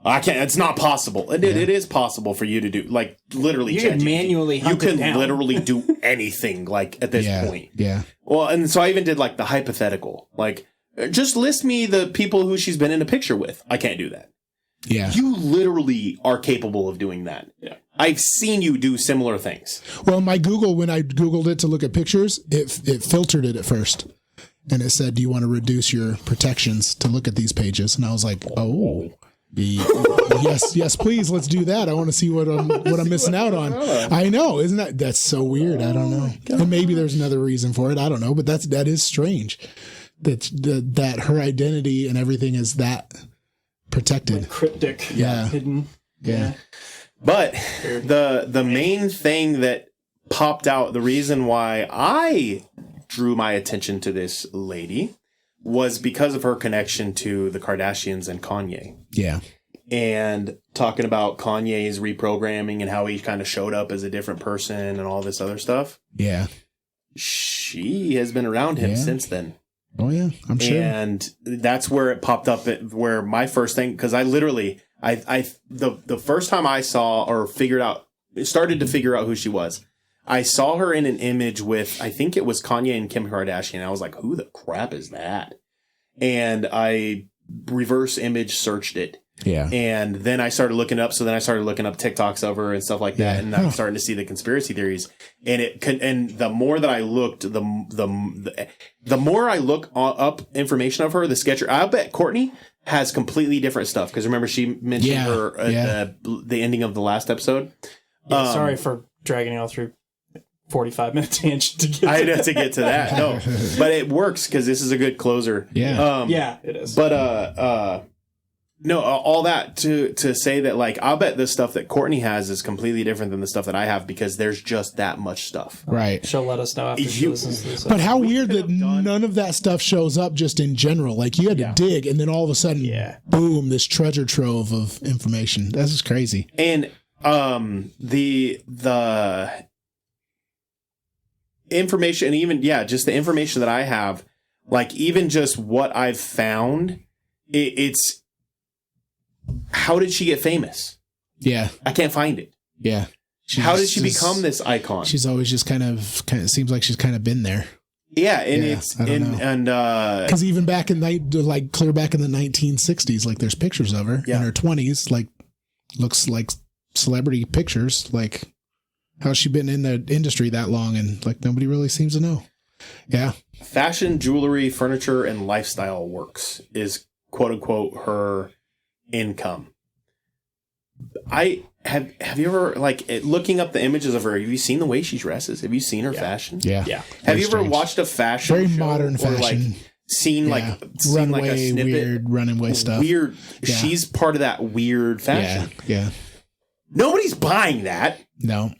I can't. It's not possible. It is possible for you to do, like, literally. You can manually hunt it down. You can literally do anything, like, at this point. Yeah. Well, and so I even did, like, the hypothetical. Like, just list me the people who she's been in a picture with. I can't do that. Yeah. You literally are capable of doing that. Yeah. I've seen you do similar things. Well, my Google, when I Googled it to look at pictures, it filtered it at first. And it said, do you want to reduce your protections to look at these pages? And I was like, yes, please, let's do that. I want to see what I'm missing out on. I know, isn't that's so weird? I don't know. And maybe there's another reason for it. I don't know, but that is strange. That her identity and everything is that protected, like cryptic, hidden. Yeah. But the main thing that popped out, the reason why I drew my attention to this lady was because of her connection to the Kardashians and Kanye. Yeah. And talking about Kanye's reprogramming and how he kind of showed up as a different person and all this other stuff. Yeah. She has been around him since then. Oh, yeah. I'm sure. And that's where it popped up, where my first thing, because I literally, the first time I saw or started to figure out who she was, I saw her in an image with, I think it was Kanye and Kim Kardashian. I was like, who the crap is that? And I reverse image searched it. Yeah. And then I started looking up. So then I started looking up TikToks of her and stuff like that. And I'm starting to see the conspiracy theories. And the more that I looked, the more I look up information of her, the sketcher, I bet Courtney has completely different stuff. Because remember, she mentioned her at the ending of the last episode. Yeah, sorry for dragging you all through 45-minute tangent to get to I had to get to that. No, but it works because this is a good closer. Yeah. Yeah, it is. But, no, all that to say that, like, I'll bet the stuff that Courtney has is completely different than the stuff that I have because there's just that much stuff. Right. She'll let us know after she listens to this. But how weird that none of that stuff shows up just in general. Like, you had to dig, and then all of a sudden, boom, this treasure trove of information. That's just crazy. And the information, and even, just the information that I have, like, even just what I've found, it's... How did she get famous? Yeah. I can't find it. Yeah. How did she become this icon? She's always just kind of seems like she's kind of been there. Yeah, and because even back in clear back in the 1960s, like there's pictures of her in her 20s, like looks like celebrity pictures. Like, how's she been in the industry that long and like nobody really seems to know? Yeah. Fashion, jewelry, furniture, and lifestyle works is quote unquote her income. Have you ever, like, looking up the images of her, have you seen the way she dresses? Have you seen her fashion? Yeah. Have you ever watched a fashion very show modern fashion, or like seen like a snippet, weird runaway stuff? Weird. She's part of that weird fashion. Yeah. Nobody's buying that. No.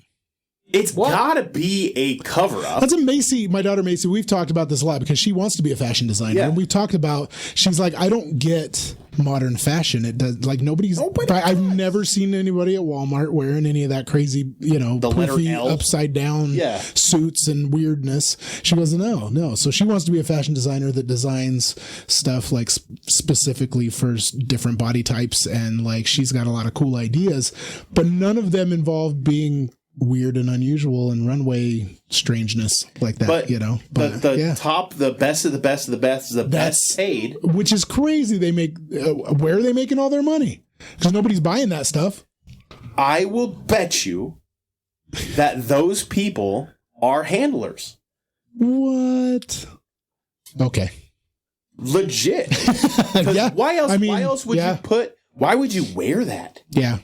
It's gotta be a cover up. That's a Macy, my daughter Macy. We've talked about this a lot because she wants to be a fashion designer. And we've talked about, she's like, I don't get modern fashion. It does, like, I've never seen anybody at Walmart wearing any of that crazy, the poofy upside down suits and weirdness. She goes, no. So she wants to be a fashion designer that designs stuff like specifically for different body types. And like, she's got a lot of cool ideas, but none of them involve being weird and unusual and runway strangeness like that, but the top, the best of the best of the best is the best paid, which is crazy. They make where are they making all their money? Because nobody's buying that stuff. I will bet you that those people are handlers. What? Okay. Legit. Why else would you put? Why would you wear that? Yeah.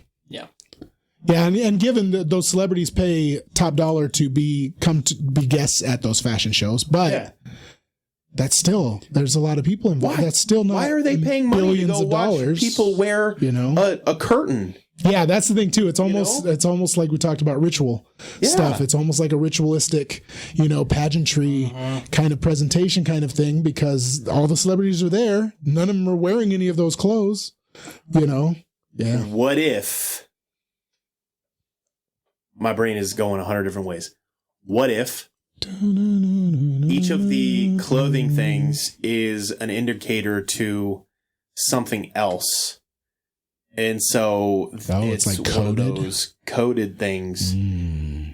Yeah, and given that those celebrities pay top dollar to come to be guests at those fashion shows, but that's still, there's a lot of people involved. That's still not. Why are they paying money to go watch people wear a curtain? Yeah, that's the thing too. It's almost like we talked about ritual stuff. It's almost like a ritualistic, pageantry kind of presentation kind of thing because all the celebrities are there. None of them are wearing any of those clothes. Yeah. What if? My brain is going 100 different ways. What if each of the clothing things is an indicator to something else? And so it's like one of those coded things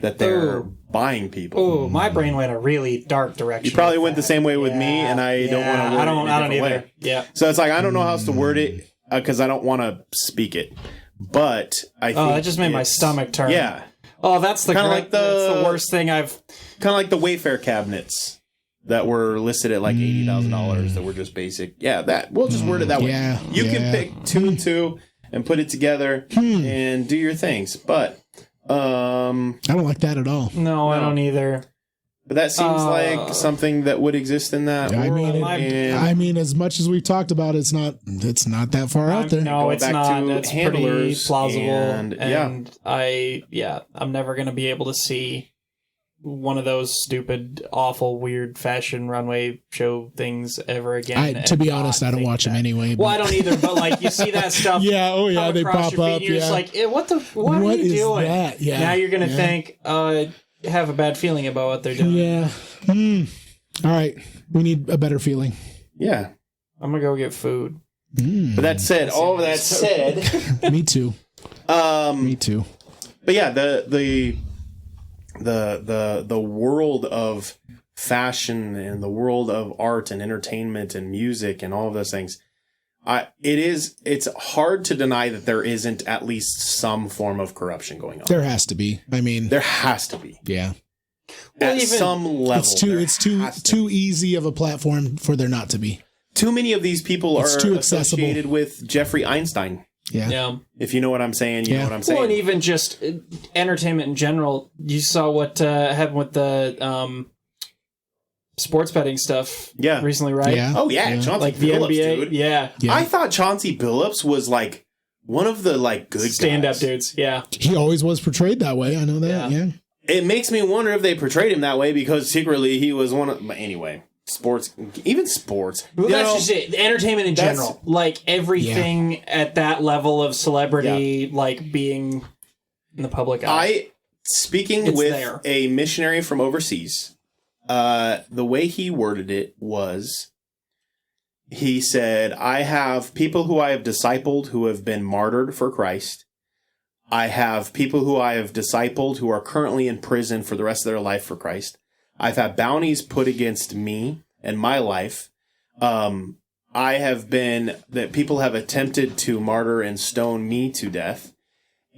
that they're buying people. Oh, my brain went a really dark direction. You probably went the same way with me, and I don't want to word it a different way. Yeah. So it's like, I don't know how else to word it because I don't want to speak it. But I think that just made my stomach turn. Yeah. Oh, that's the that's the worst thing I've... Kind of like the Wayfair cabinets that were listed at like $80,000 that were just basic. Yeah, that we'll just word it that way. You can pick 2 and 2 and put it together and do your things. But I don't like that at all. No, I don't either. But that seems like something that would exist in that world. I mean, as much as we've talked about, it's not that far out there. No, it's not. It's pretty plausible. And I'm never going to be able to see one of those stupid, awful, weird fashion runway show things ever again. To be honest, I don't watch them anyway. Well, I don't either, but like you see that stuff. They pop up. You're just like, what are you doing? That? Yeah. Now you're going to think, have a bad feeling about what they're doing. Yeah. All right. We need a better feeling. Yeah. I'm going to go get food. But that said, Me too. Me too. But yeah, the world of fashion and the world of art and entertainment and music and all of those things, it's hard to deny that there isn't at least some form of corruption going on. There has to be. I mean, there has to be. Yeah. At some level, it's too easy of a platform for there not to be. Too many of these people are associated with Jeffrey Einstein. Yeah. If you know what I'm saying, you know what I'm saying. Well, and even just entertainment in general. You saw what happened with the sports betting stuff recently, right? Yeah. Oh, yeah. Chauncey Billups, the NBA, dude. Yeah. I thought Chauncey Billups was like one of the good stand-up dudes. Yeah. He always was portrayed that way. I know that. Yeah. It makes me wonder if they portrayed him that way because secretly he was one of... But anyway... Sports. Well, that's just it. Entertainment in general. Like everything at that level of celebrity, like being in the public eye. Speaking with a missionary from overseas, the way he worded it was, he said, I have people who I have discipled who have been martyred for Christ. I have people who I have discipled who are currently in prison for the rest of their life for Christ. I've had bounties put against me and my life. I have been that people have attempted to martyr and stone me to death.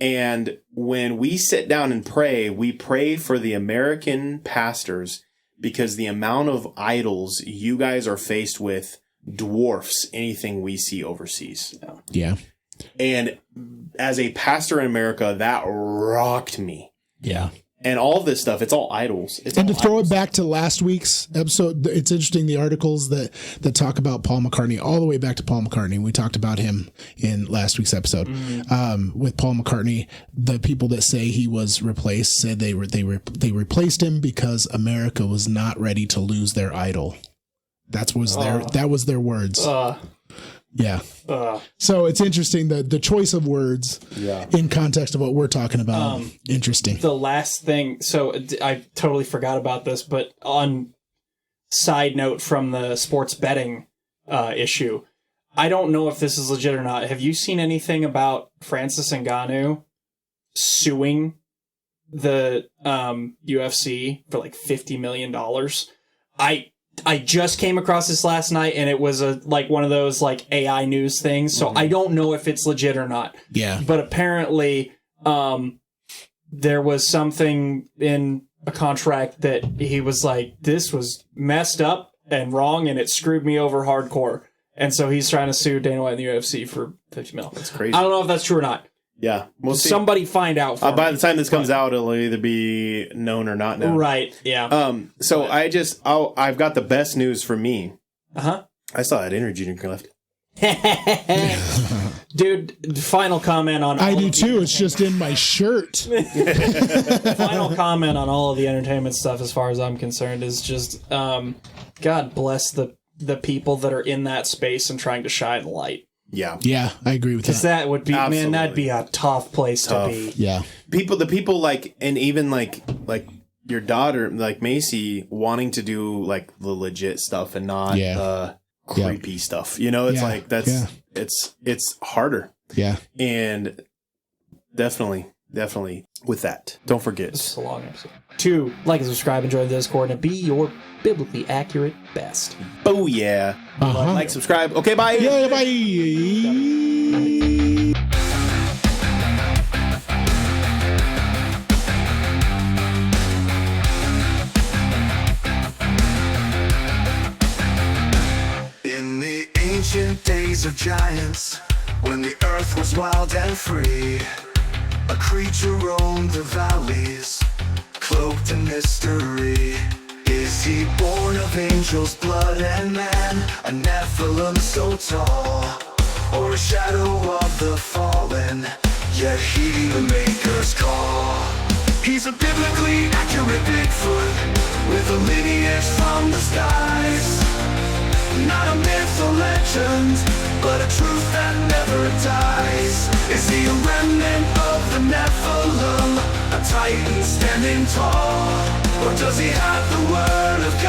And when we sit down and pray, we pray for the American pastors because the amount of idols you guys are faced with dwarfs anything we see overseas. Yeah. And as a pastor in America, that rocked me. Yeah. And all of this stuff, it's all idols. And to throw it back to last week's episode, it's interesting, the articles that talk about Paul McCartney, all the way back to Paul McCartney. We talked about him in last week's episode. With Paul McCartney, the people that say he was replaced said they replaced him because America was not ready to lose their idol. That was their words. Yeah. So it's interesting the choice of words in context of what we're talking about. Interesting. The last thing, so I totally forgot about this, but on side note from the sports betting issue, I don't know if this is legit or not. Have you seen anything about Francis Ngannou suing the UFC for like $50 million? I just came across this last night, and it was one of those like AI news things. So I don't know if it's legit or not. Yeah. But apparently, there was something in a contract that he was like, this was messed up and wrong, and it screwed me over hardcore. And so he's trying to sue Dana White and the UFC for $50 million. That's crazy. I don't know if that's true or not. Yeah, we'll see. Somebody find out. By the time this comes out, it'll either be known or not known. Right. Yeah. So I've got the best news for me. I saw that energy drink left. Dude, final comment on. I do too. It's just in my shirt. Final comment on all of the entertainment stuff, as far as I'm concerned, is just God bless the people that are in that space and trying to shine light. Yeah, I agree with that. Because that would be, absolutely, man, that'd be a tough place to be. Yeah. The people like, and even like your daughter, like Macy, wanting to do like the legit stuff and not creepy stuff. You know, it's like, it's harder. Yeah. And definitely with that. Don't forget. This is a long episode. 2, like and subscribe and join the Discord and be your biblically accurate best. Oh, yeah. Like, subscribe. Okay, bye. Yeah, bye. In the ancient days of giants, when the earth was wild and free, a creature roamed the valleys, cloaked in mystery. of angels, blood and man, a Nephilim so tall, or a shadow of the fallen, yet he the maker's call. He's a biblically accurate Bigfoot, with a lineage from the skies. Not a myth or legend, but a truth that never dies. Is he a remnant of the Nephilim, a titan standing tall? Or does he have the word of